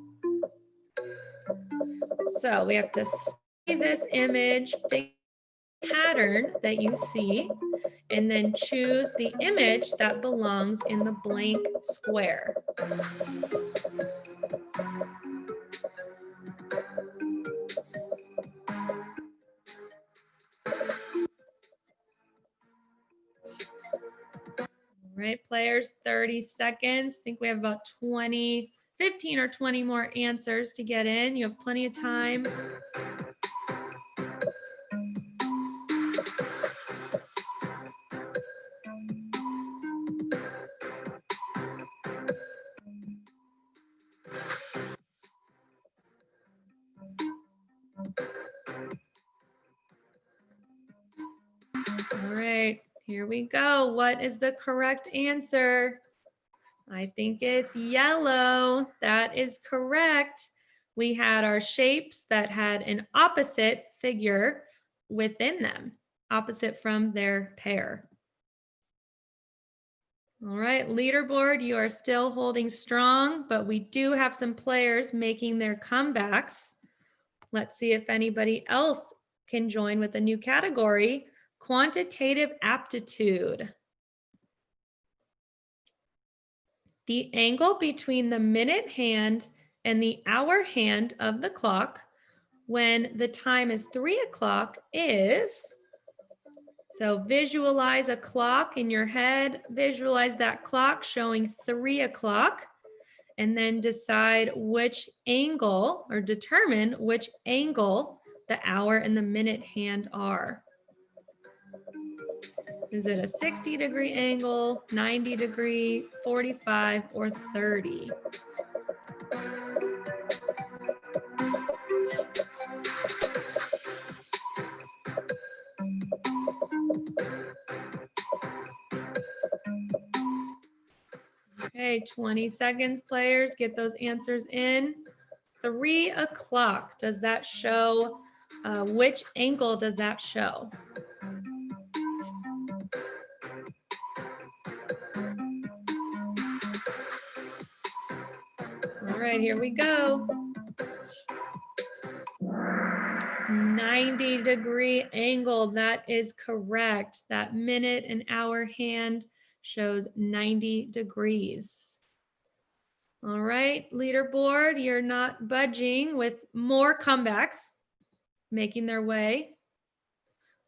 So we have to see this image pattern that you see, and then choose the image that belongs in the blank square. All right, players, 30 seconds. I think we have about 15 or 20 more answers to get in. You have plenty of time. All right, here we go. What is the correct answer? I think it's yellow. That is correct. We had our shapes that had an opposite figure within them, opposite from their pair. All right, leaderboard, you are still holding strong, but we do have some players making their comebacks. Let's see if anybody else can join with a new category, quantitative aptitude. The angle between the minute hand and the hour hand of the clock when the time is 3 o'clock is, so visualize a clock in your head, visualize that clock showing 3 o'clock, and then decide which angle or determine which angle the hour and the minute hand are. Is it a 60-degree angle, 90-degree, 45, or 30? Okay, 20 seconds, players. Get those answers in. 3 o'clock. Does that show, which angle does that show? All right, here we go. 90-degree angle. That is correct. That minute and hour hand shows 90 degrees. All right, leaderboard, you're not budging with more comebacks making their way.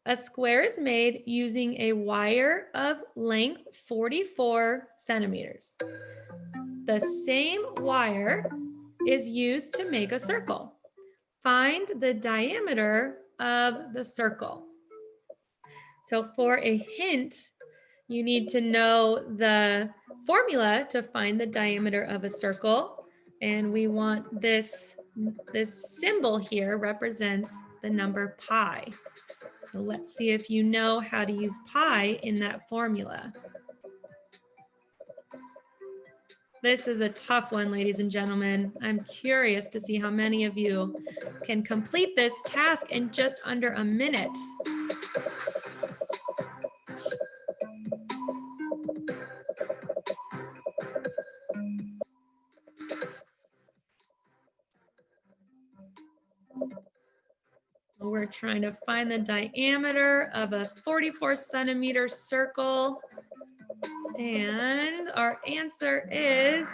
A square is made using a wire of length 44 centimeters. The same wire is used to make a circle. Find the diameter of the circle. So for a hint, you need to know the formula to find the diameter of a circle. And we want this symbol here represents the number pi. So let's see if you know how to use pi in that formula. This is a tough one, ladies and gentlemen. I'm curious to see how many of you can complete this task in just under a minute. We're trying to find the diameter of a 44 centimeter circle. And our answer is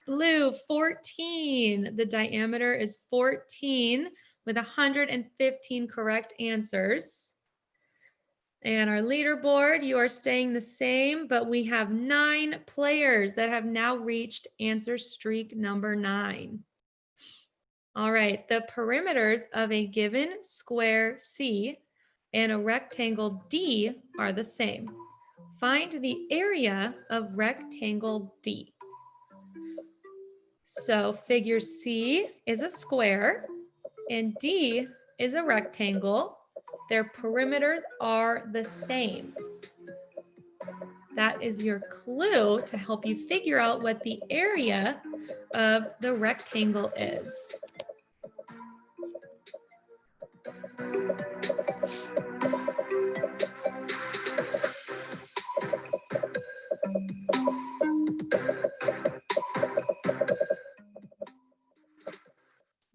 blue, 14. The diameter is 14 with 115 correct answers. And our leaderboard, you are staying the same, but we have 9 players that have now reached answer streak number 9. All right, the perimeters of a given square C and a rectangle D are the same. Find the area of rectangle D. So figure C is a square and D is a rectangle. Their perimeters are the same. That is your clue to help you figure out what the area of the rectangle is.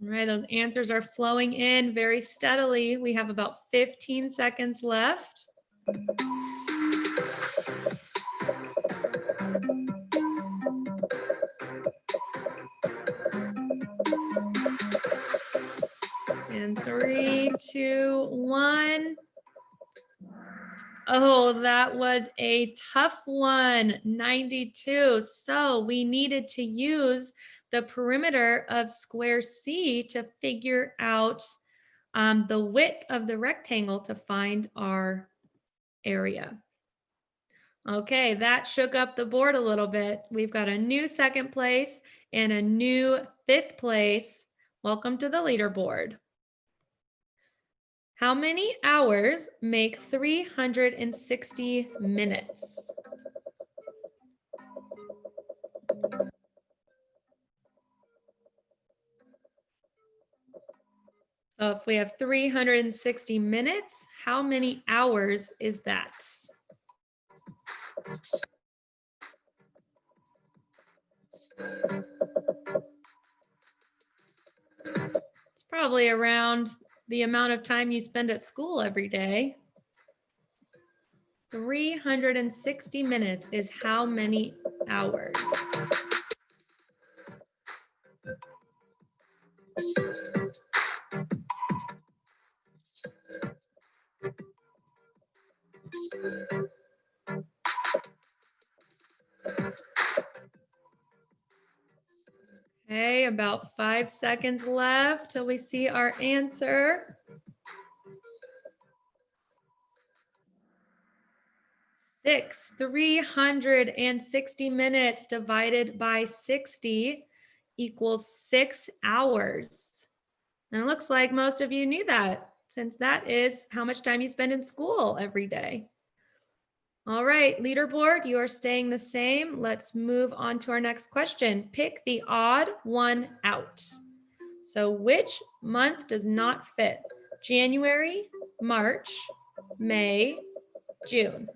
All right, those answers are flowing in very steadily. We have about 15 seconds left. And 3, 2, 1. Oh, that was a tough one, 92. So we needed to use the perimeter of square C to figure out the width of the rectangle to find our area. Okay, that shook up the board a little bit. We've got a new second place and a new fifth place. Welcome to the leaderboard. How many hours make 360 minutes? So if we have 360 minutes, how many hours is that? It's probably around the amount of time you spend at school every day. 360 minutes is how many hours? Okay, about 5 seconds left till we see our answer. 360 minutes divided by 60 equals 6 hours. And it looks like most of you knew that, since that is how much time you spend in school every day. All right, leaderboard, you are staying the same. Let's move on to our next question. Pick the odd one out. So which month does not fit? January, March, May, June.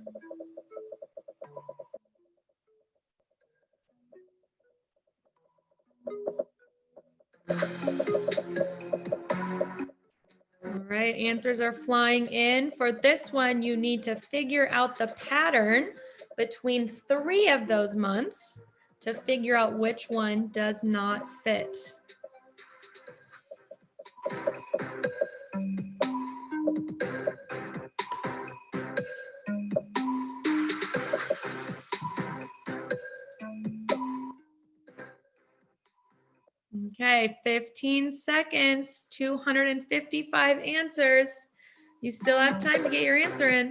All right, answers are flying in. For this one, you need to figure out the pattern between 3 of those months to figure out which one does not fit. Okay, 15 seconds, 255 answers. You still have time to get your answer in.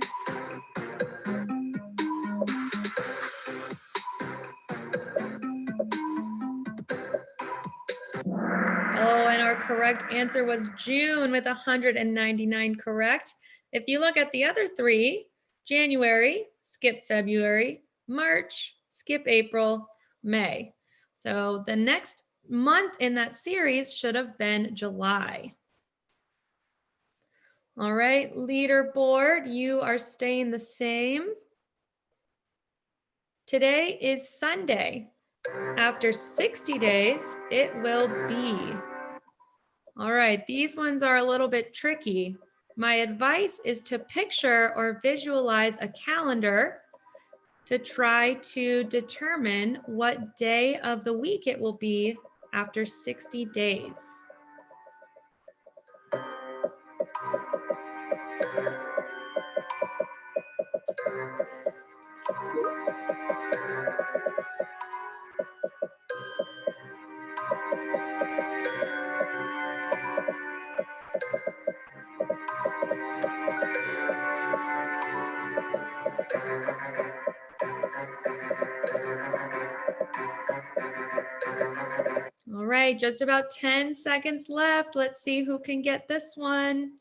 Oh, and our correct answer was June with 199 correct. If you look at the other 3, January, skip February, March, skip April, May. So the next month in that series should have been July. All right, leaderboard, you are staying the same. Today is Sunday. After 60 days, it will be. All right, these ones are a little bit tricky. My advice is to picture or visualize a calendar to try to determine what day of the week it will be after 60 days. All right, just about 10 seconds left. Let's see who can get this one.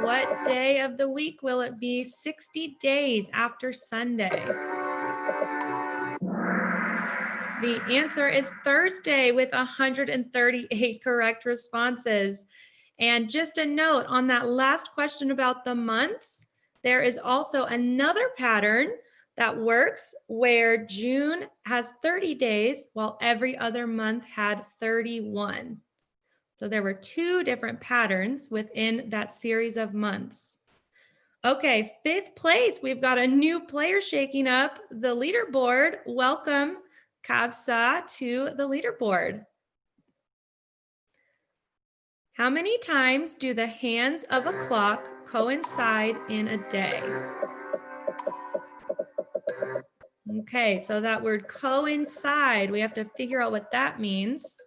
What day of the week will it be 60 days after Sunday? The answer is Thursday with 138 correct responses. And just a note on that last question about the months, there is also another pattern that works where June has 30 days while every other month had 31. So there were 2 different patterns within that series of months. Okay, 5th place, we've got a new player shaking up the leaderboard. Welcome, Kabsa, to the leaderboard. How many times do the hands of a clock coincide in a day? Okay, so that word coincide, we have to figure out what that means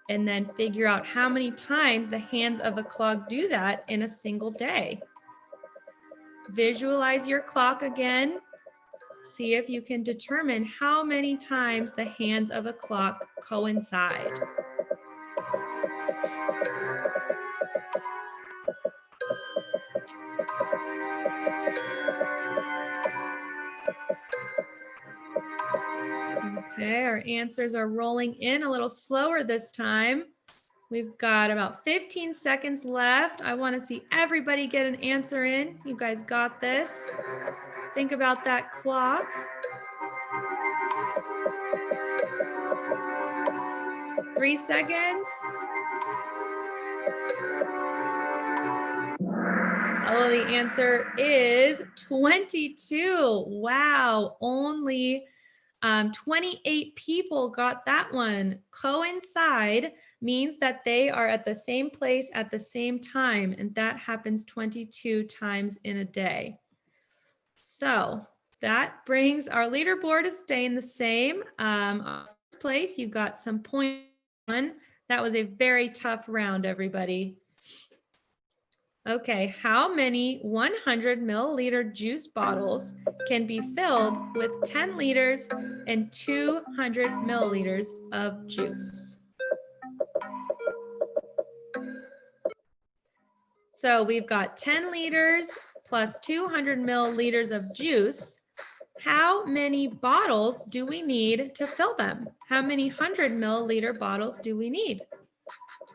and then figure out how many times the hands of a clock do that in a single day. Visualize your clock again. See if you can determine how many times the hands of a clock coincide. Okay, our answers are rolling in a little slower this time. We've got about 15 seconds left. I want to see everybody get an answer in. You guys got this. Think about that clock. 3 seconds. Oh, the answer is 22. Wow, only 28 people got that one. Coincide means that they are at the same place at the same time, and that happens 22 times in a day. So that brings our leaderboard is staying the same. First place, you got some points. That was a very tough round, everybody. Okay, how many 100 milliliter juice bottles can be filled with 10 liters and 200 milliliters of juice? So we've got 10 liters plus 200 milliliters of juice. How many bottles do we need to fill them? How many 100 milliliter bottles do we need?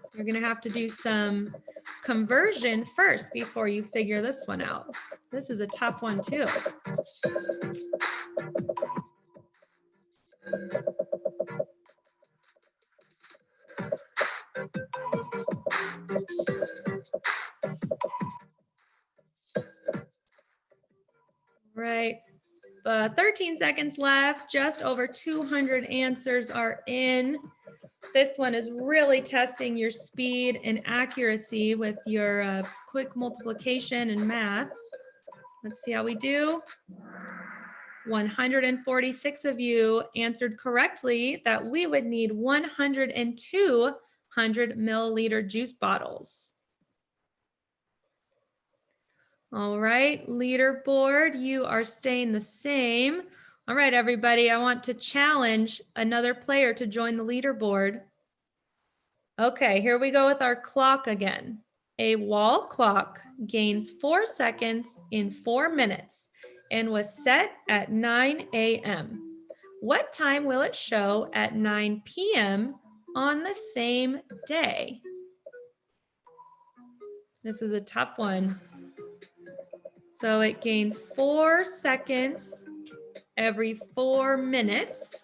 So you're going to have to do some conversion first before you figure this one out. This is a tough one too. Right. 13 seconds left. Just over 200 answers are in. This one is really testing your speed and accuracy with your quick multiplication and math. Let's see how we do. 146 of you answered correctly that we would need 102 100 milliliter juice bottles. All right, leaderboard, you are staying the same. All right, everybody, I want to challenge another player to join the leaderboard. Okay, here we go with our clock again. A wall clock gains 4 seconds in 4 minutes and was set at 9 a.m. What time will it show at 9 p.m. on the same day? This is a tough one. So it gains 4 seconds every 4 minutes,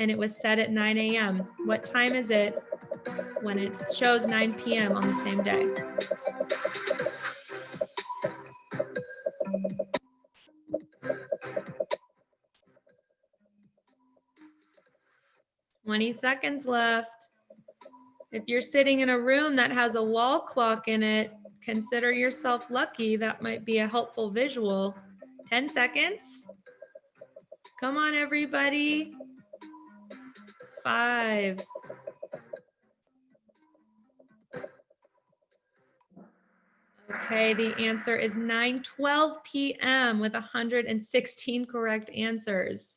and it was set at 9 a.m. What time is it when it shows 9 p.m. on the same day? "20 seconds left. If you're sitting in a room that has a wall clock in it, consider yourself lucky. That might be a helpful visual. 10 seconds. Come on, everybody. 5. Okay, the answer is 9:12 p.m. with 116 correct answers.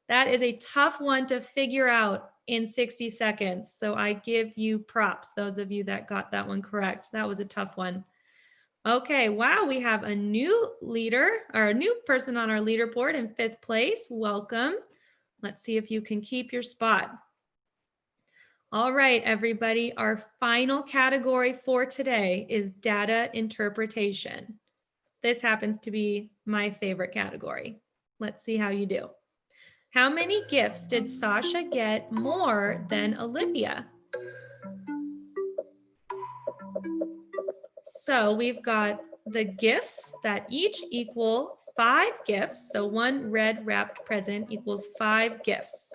That is a tough one to figure out in 60 seconds. So I give you props, those of you that got that one correct. That was a tough one. Okay, wow, we have a new leader or a new person on our leaderboard in 5th place. Welcome. Let's see if you can keep your spot. All right, everybody, our final category for today is data interpretation. This happens to be my favorite category. Let's see how you do. How many gifts did Sasha get more than Olivia? So we've got the gifts that each equal 5 gifts. So one red wrapped present equals 5 gifts.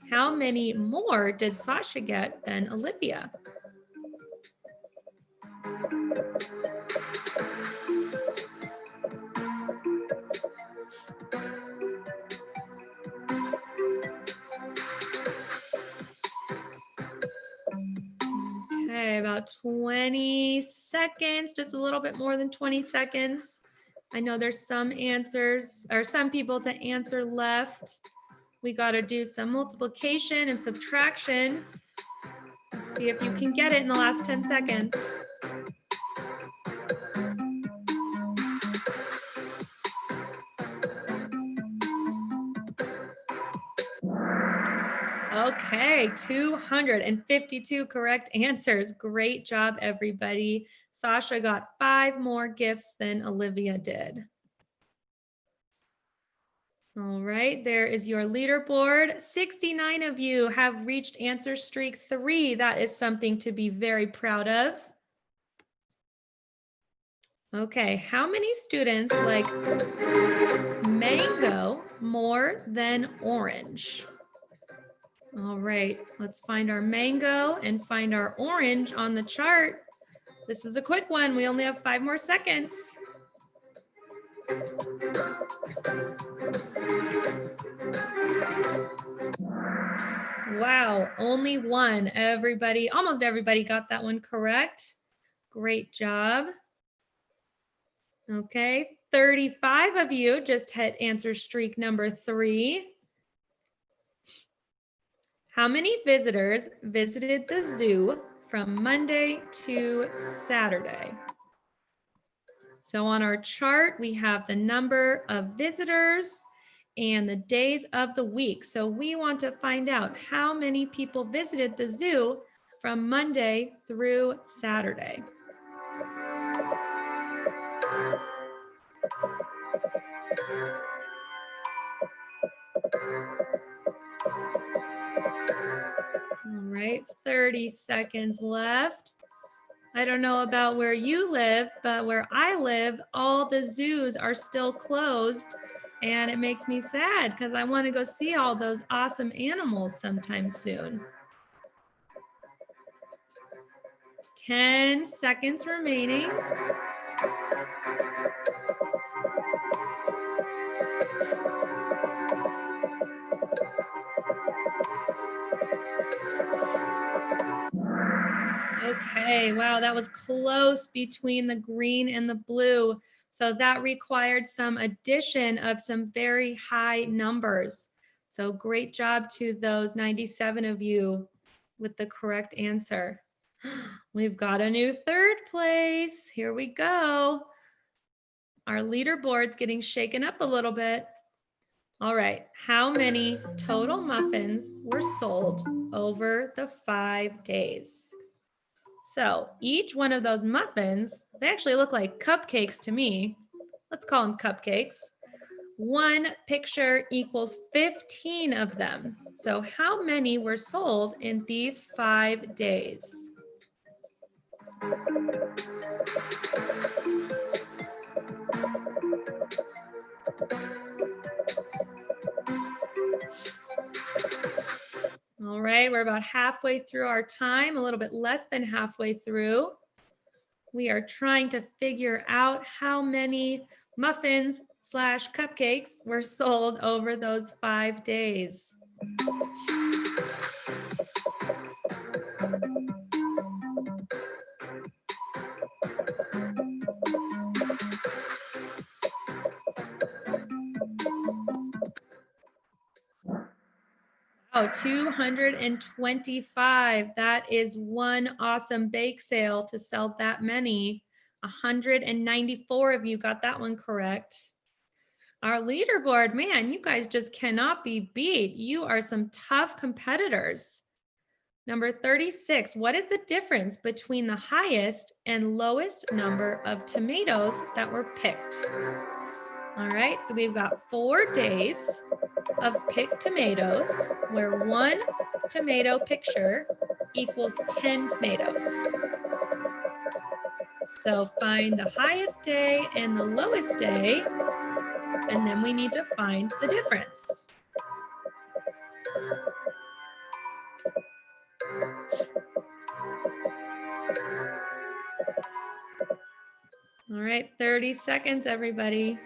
How many more did Sasha get than Olivia? about 20 seconds, just a little bit more than 20 seconds. I know there's some answers or some people to answer left. We got to do some multiplication and subtraction. Let's see if you can get it in the last 10 seconds. Okay, 252 correct answers. Great job, everybody. Sasha got 5 more gifts than Olivia did. All right, there is your leaderboard. 69 of you have reached answer streak 3. That is something to be very proud of. Okay, how many students like mango more than orange? All right, let's find our mango and find our orange on the chart. This is a quick one. We only have 5 more seconds. Wow, only one. Everybody, almost everybody got that one correct. Great job. Okay, 35 of you just hit answer streak number 3. How many visitors visited the zoo from Monday to Saturday? So on our chart, we have the number of visitors and the days of the week. So we want to find out how many people visited the zoo from Monday through Saturday. All right, 30 seconds left. I don't know about where you live, but where I live, all the zoos are still closed. And it makes me sad because I want to go see all those awesome animals sometime soon. 10 seconds remaining. Okay, wow, that was close between the green and the blue. So that required some addition of some very high numbers. So great job to those 97 of you with the correct answer. We've got a new 3rd place. Here we go. Our leaderboard's getting shaken up a little bit. All right, how many total muffins were sold over the 5 days? So each one of those muffins, they actually look like cupcakes to me. Let's call them cupcakes. One picture equals 15 of them. So how many were sold in these 5 days? All right, we're about halfway through our time, a little bit less than halfway through. We are trying to figure out how many muffins / cupcakes were sold over those 5 days. Oh, 225. That is one awesome bake sale to sell that many. 194 of you got that one correct. Our leaderboard, man, you guys just cannot be beat. You are some tough competitors. Number 36, what is the difference between the highest and lowest number of tomatoes that were picked? All right, so we've got 4 days of picked tomatoes, where 1 tomato picture equals 10 tomatoes. So find the highest day and the lowest day, and then we need to find the difference. All right, 30 seconds, everybody.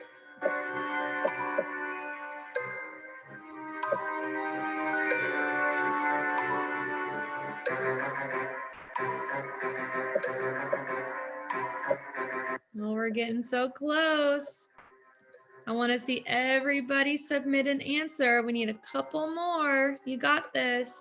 Oh, we're getting so close. I want to see everybody submit an answer. We need a couple more. You got this.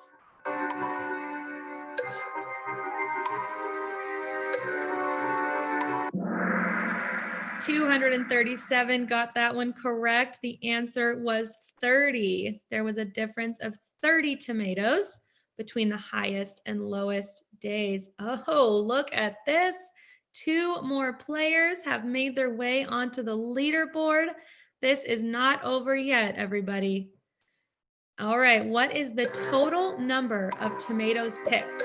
237 got that one correct. The answer was 30. There was a difference of 30 tomatoes between the highest and lowest days. Oh, look at this. 2 more players have made their way onto the leaderboard. This is not over yet, everybody. All right, what is the total number of tomatoes picked?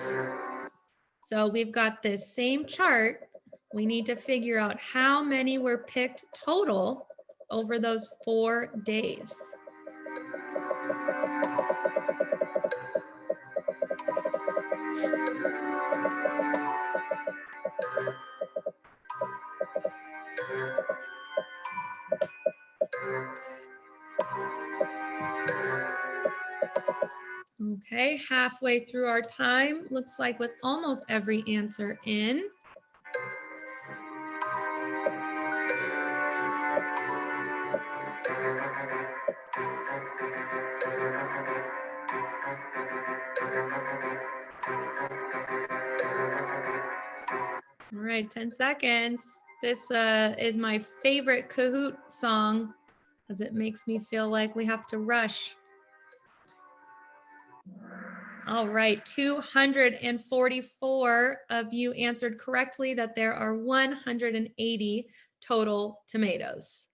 So we've got this same chart. We need to figure out how many were picked total over those 4 days. Okay, halfway through our time, looks like with almost every answer in. All right, 10 seconds. This is my favorite Kahoot song because it makes me feel like we have to rush. All right, 244 of you answered correctly that there are 180 total tomatoes.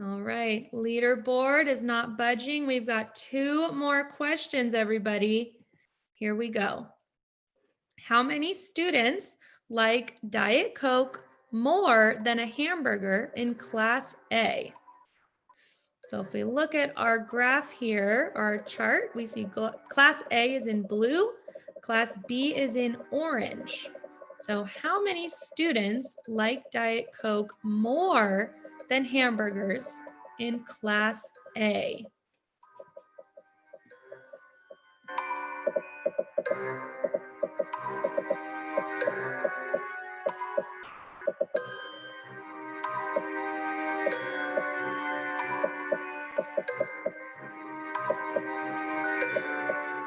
All right, leaderboard is not budging. We've got 2 more questions, everybody. Here we go. How many students like Diet Coke more than a hamburger in Class A? So if we look at our graph here, our chart, we see Class A is in blue, Class B is in orange. So how many students like Diet Coke more than hamburgers in Class A?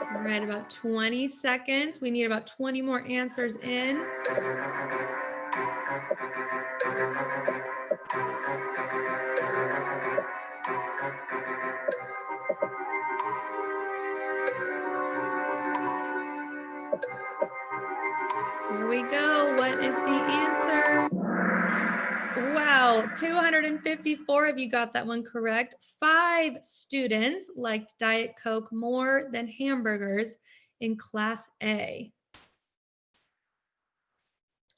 All right, about 20 seconds. We need about 20 more answers in. Here we go. What is the answer? Wow, 254 of you got that one correct. 5 students liked Diet Coke more than hamburgers in Class A.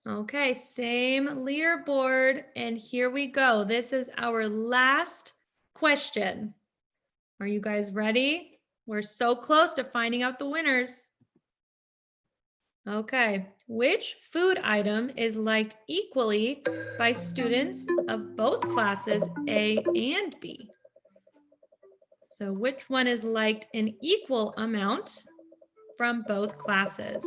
Okay, same leaderboard, and here we go. This is our last question. Are you guys ready? We're so close to finding out the winners. Okay, which food item is liked equally by students of both classes A and B? So which one is liked an equal amount from both classes?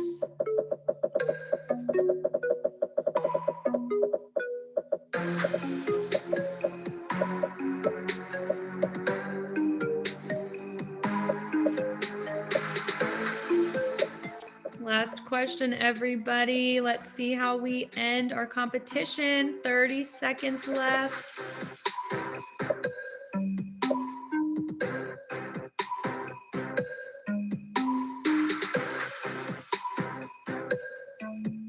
Last question, everybody. Let's see how we end our competition. 30 seconds left.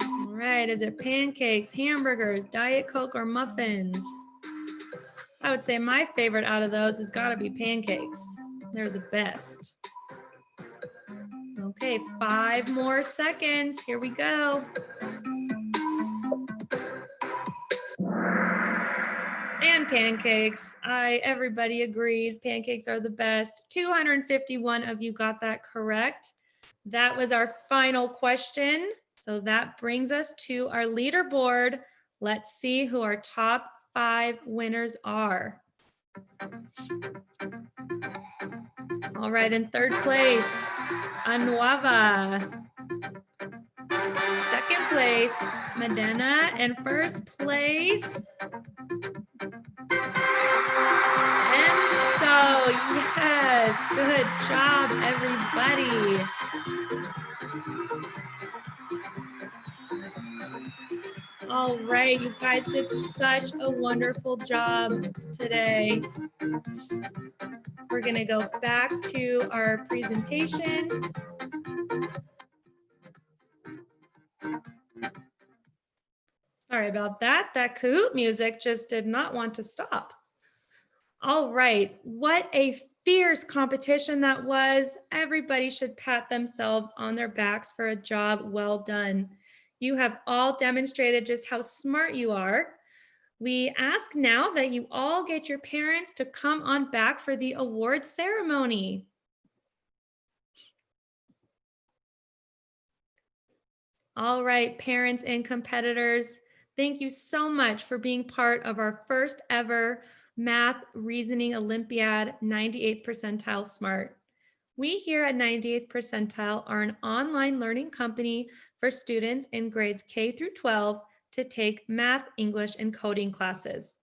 All right, is it pancakes, hamburgers, Diet Coke, or muffins? I would say my favorite out of those has got to be pancakes. They're the best. Okay, 5 more seconds. Here we go. And pancakes. Everybody agrees pancakes are the best. 251 of you got that correct. That was our final question. So that brings us to our leaderboard. Let's see who our top 5 winners are. All right, in 3rd place, Anuava. 2nd place, Medina. And first place, Emso. Yes, good job, everybody. All right, you guys did such a wonderful job today. We're going to go back to our presentation. Sorry about that. That Kahoot music just did not want to stop. All right, what a fierce competition that was. Everybody should pat themselves on their backs for a job well done. You have all demonstrated just how smart you are. We ask now that you all get your parents to come on back for the award ceremony. All right, parents and competitors, thank you so much for being part of our first ever Math Reasoning Olympiad 98th Percentile Smart. We here at 98th Percentile are an online learning company for students in grades K through 12 to take math, English, and coding classes.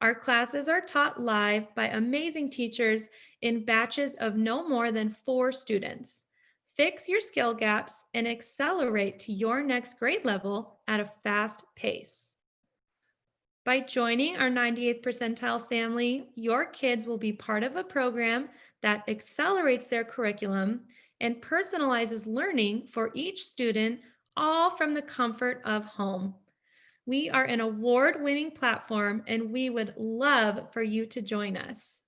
Our classes are taught live by amazing teachers in batches of no more than 4 students. Fix your skill gaps and accelerate to your next grade level at a fast pace. By joining our 98th Percentile family, your kids will be part of a program that accelerates their curriculum and personalizes learning for each student, all from the comfort of home. We are an award-winning platform, and we would love for you to join us.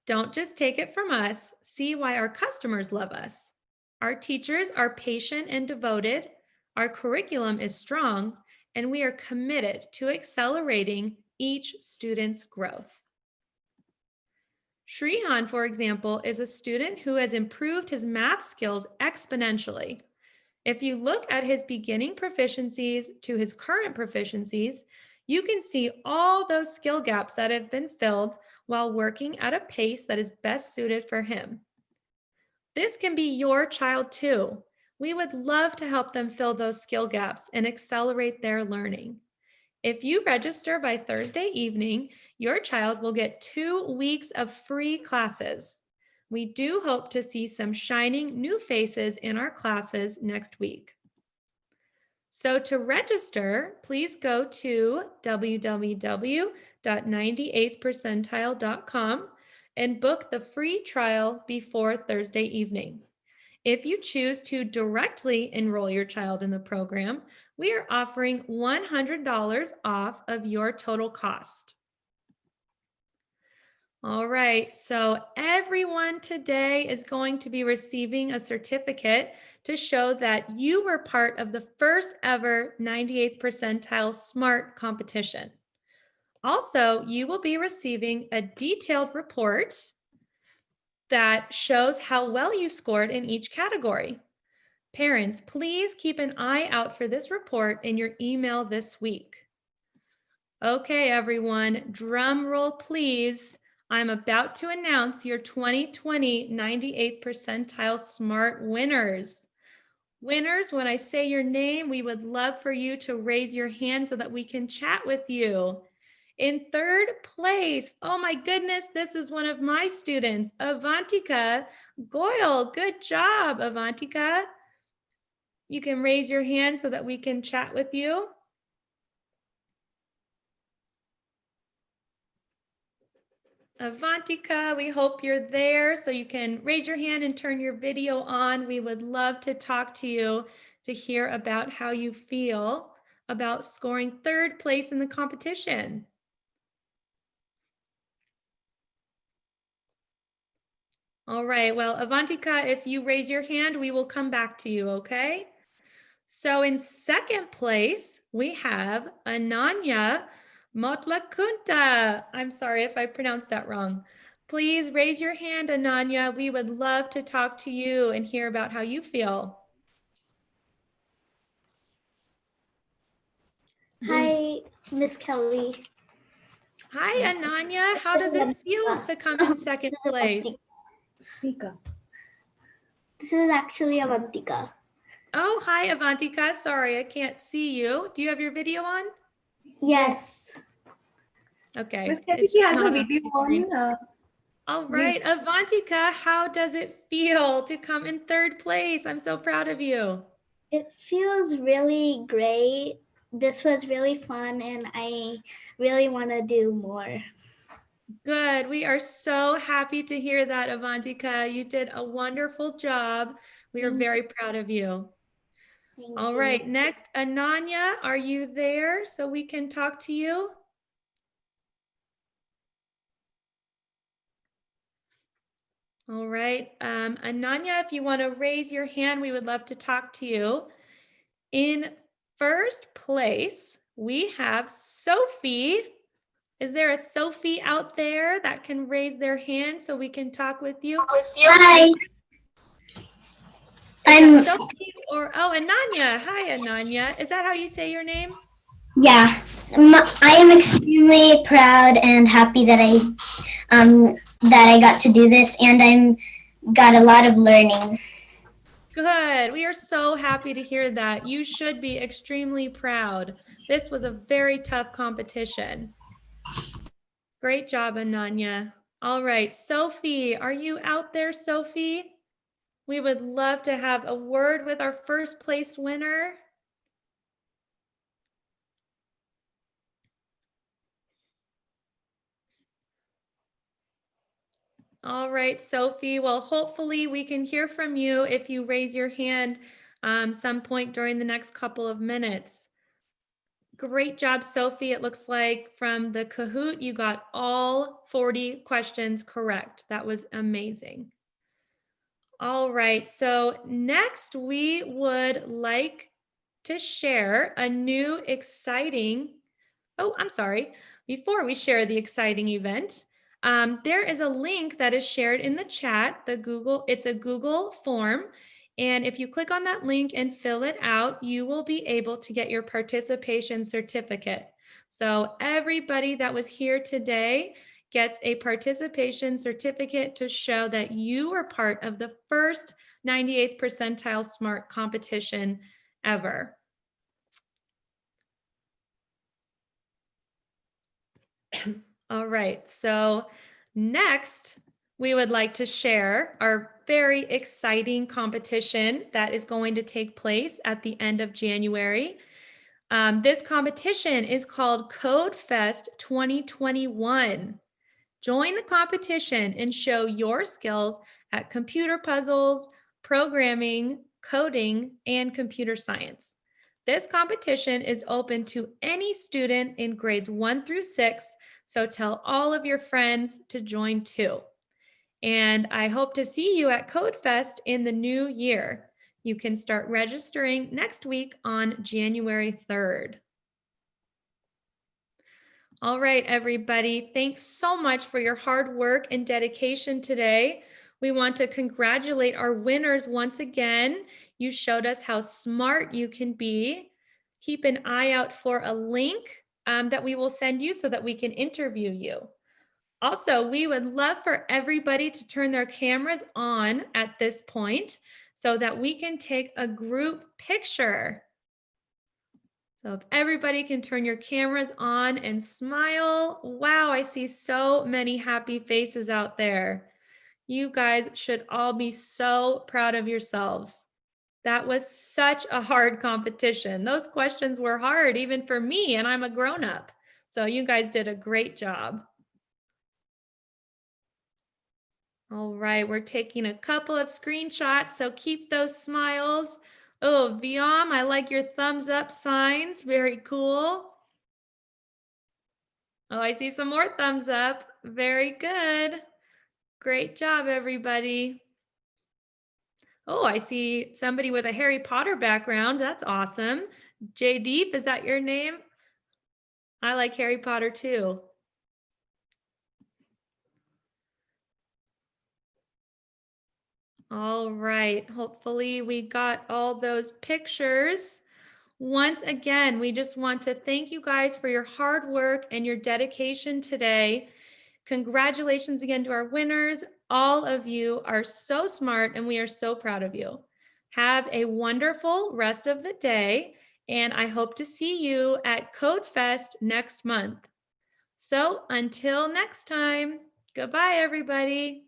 Don't just take it from us, see why our customers love us. Our teachers are patient and devoted, our curriculum is strong, and we are committed to accelerating each student's growth. Shrihan, for example, is a student who has improved his math skills exponentially. If you look at his beginning proficiencies to his current proficiencies, you can see all those skill gaps that have been filled while working at a pace that is best suited for him. This can be your child too. We would love to help them fill those skill gaps and accelerate their learning. If you register by Thursday evening, your child will get 2 weeks of free classes. We do hope to see some shining new faces in our classes next week. So to register, please go to www.98thpercentile.com and book the free trial before Thursday evening. If you choose to directly enroll your child in the program, we are offering $100 off of your total cost. All right, so everyone today is going to be receiving a certificate to show that you were part of the first ever 98th Percentile SMART competition. Also, you will be receiving a detailed report that shows how well you scored in each category. Parents, please keep an eye out for this report in your email this week. Okay, everyone, drum roll please. I'm about to announce your 2020 98th Percentile SMART winners. Winners, when I say your name, we would love for you to raise your hand so that we can chat with you. In third place, oh my goodness, this is one of my students, Avantika Goyle. Good job, Avantika. You can raise your hand so that we can chat with you. Avantika, we hope you're there so you can raise your hand and turn your video on. We would love to talk to you to hear about how you feel about scoring third place in the competition. All right, well, Avantika, if you raise your hand, we will come back to you, okay? So in second place, we have Ananya Motlakunta. I'm sorry if I pronounced that wrong. Please raise your hand, Ananya. We would love to talk to you and hear about how you feel. Hi, Miss Kelly. Hi, Ananya. How does it feel to come in second place? Speak up. This is actually Avantika. Oh, hi, Avantika. Sorry, I can't see you. Do you have your video on? Yes. Okay. Miss Kelly, It's she just has a not on video my screen. on. All right, Avantika, how does it feel to come in third place? I'm so proud of you. It feels really great. This was really fun, and I really want to do more. Good. We are so happy to hear that, Avantika. You did a wonderful job. We are very proud of you. Thank All you. right, next, Ananya, are you there so we can talk to you? All right, Ananya, if you want to raise your hand, we would love to talk to you. In first place, we have Sophie. Is there a Sophie out there that can raise their hand so we can talk with you? Hi. I'm Sophie or Ananya. Hi, Ananya. Is that how you say your name? Yeah. I am extremely proud and happy that I got to do this, and I'm got a lot of learning. Good. We are so happy to hear that. You should be extremely proud. This was a very tough competition. Great job, Ananya. All right, Sophie, are you out there, Sophie? We would love to have a word with our first place winner. All right, Sophie. Well, hopefully we can hear from you if you raise your hand some point during the next couple of minutes. Great job, Sophie. It looks like from the Kahoot, you got all 40 questions correct. That was amazing. All right, so next we would like to share a new exciting, before we share the exciting event, there is a link that is shared in the chat, it's a Google form. And if you click on that link and fill it out, you will be able to get your participation certificate. So everybody that was here today gets a participation certificate to show that you were part of the first 98th percentile SMART competition ever. All right, so next we would like to share our very exciting competition that is going to take place at the end of January. This competition is called Codefest 2021. Join the competition and show your skills at computer puzzles, programming, coding, and computer science. This competition is open to any student in grades 1 through 6, so tell all of your friends to join too. And I hope to see you at Codefest in the new year. You can start registering next week on January 3rd. All right, everybody, thanks so much for your hard work and dedication today. We want to congratulate our winners once again. You showed us how smart you can be. Keep an eye out for a link that we will send you so that we can interview you. Also, we would love for everybody to turn their cameras on at this point so that we can take a group picture. So if everybody can turn your cameras on and smile. Wow, I see so many happy faces out there. You guys should all be so proud of yourselves. That was such a hard competition. Those questions were hard even for me, and I'm a grown-up. So you guys did a great job. All right, we're taking a couple of screenshots, so keep those smiles. Oh, Viam, I like your thumbs up signs. Very cool. Oh, I see some more thumbs up. Very good. Great job, everybody. Oh, I see somebody with a Harry Potter background. That's awesome. Jaydeep, is that your name? I like Harry Potter too. All right, hopefully we got all those pictures. Once again, we just want to thank you guys for your hard work and your dedication today. Congratulations again to our winners. All of you are so smart and we are so proud of you. Have a wonderful rest of the day, and I hope to see you at Codefest next month. So until next time, goodbye, everybody.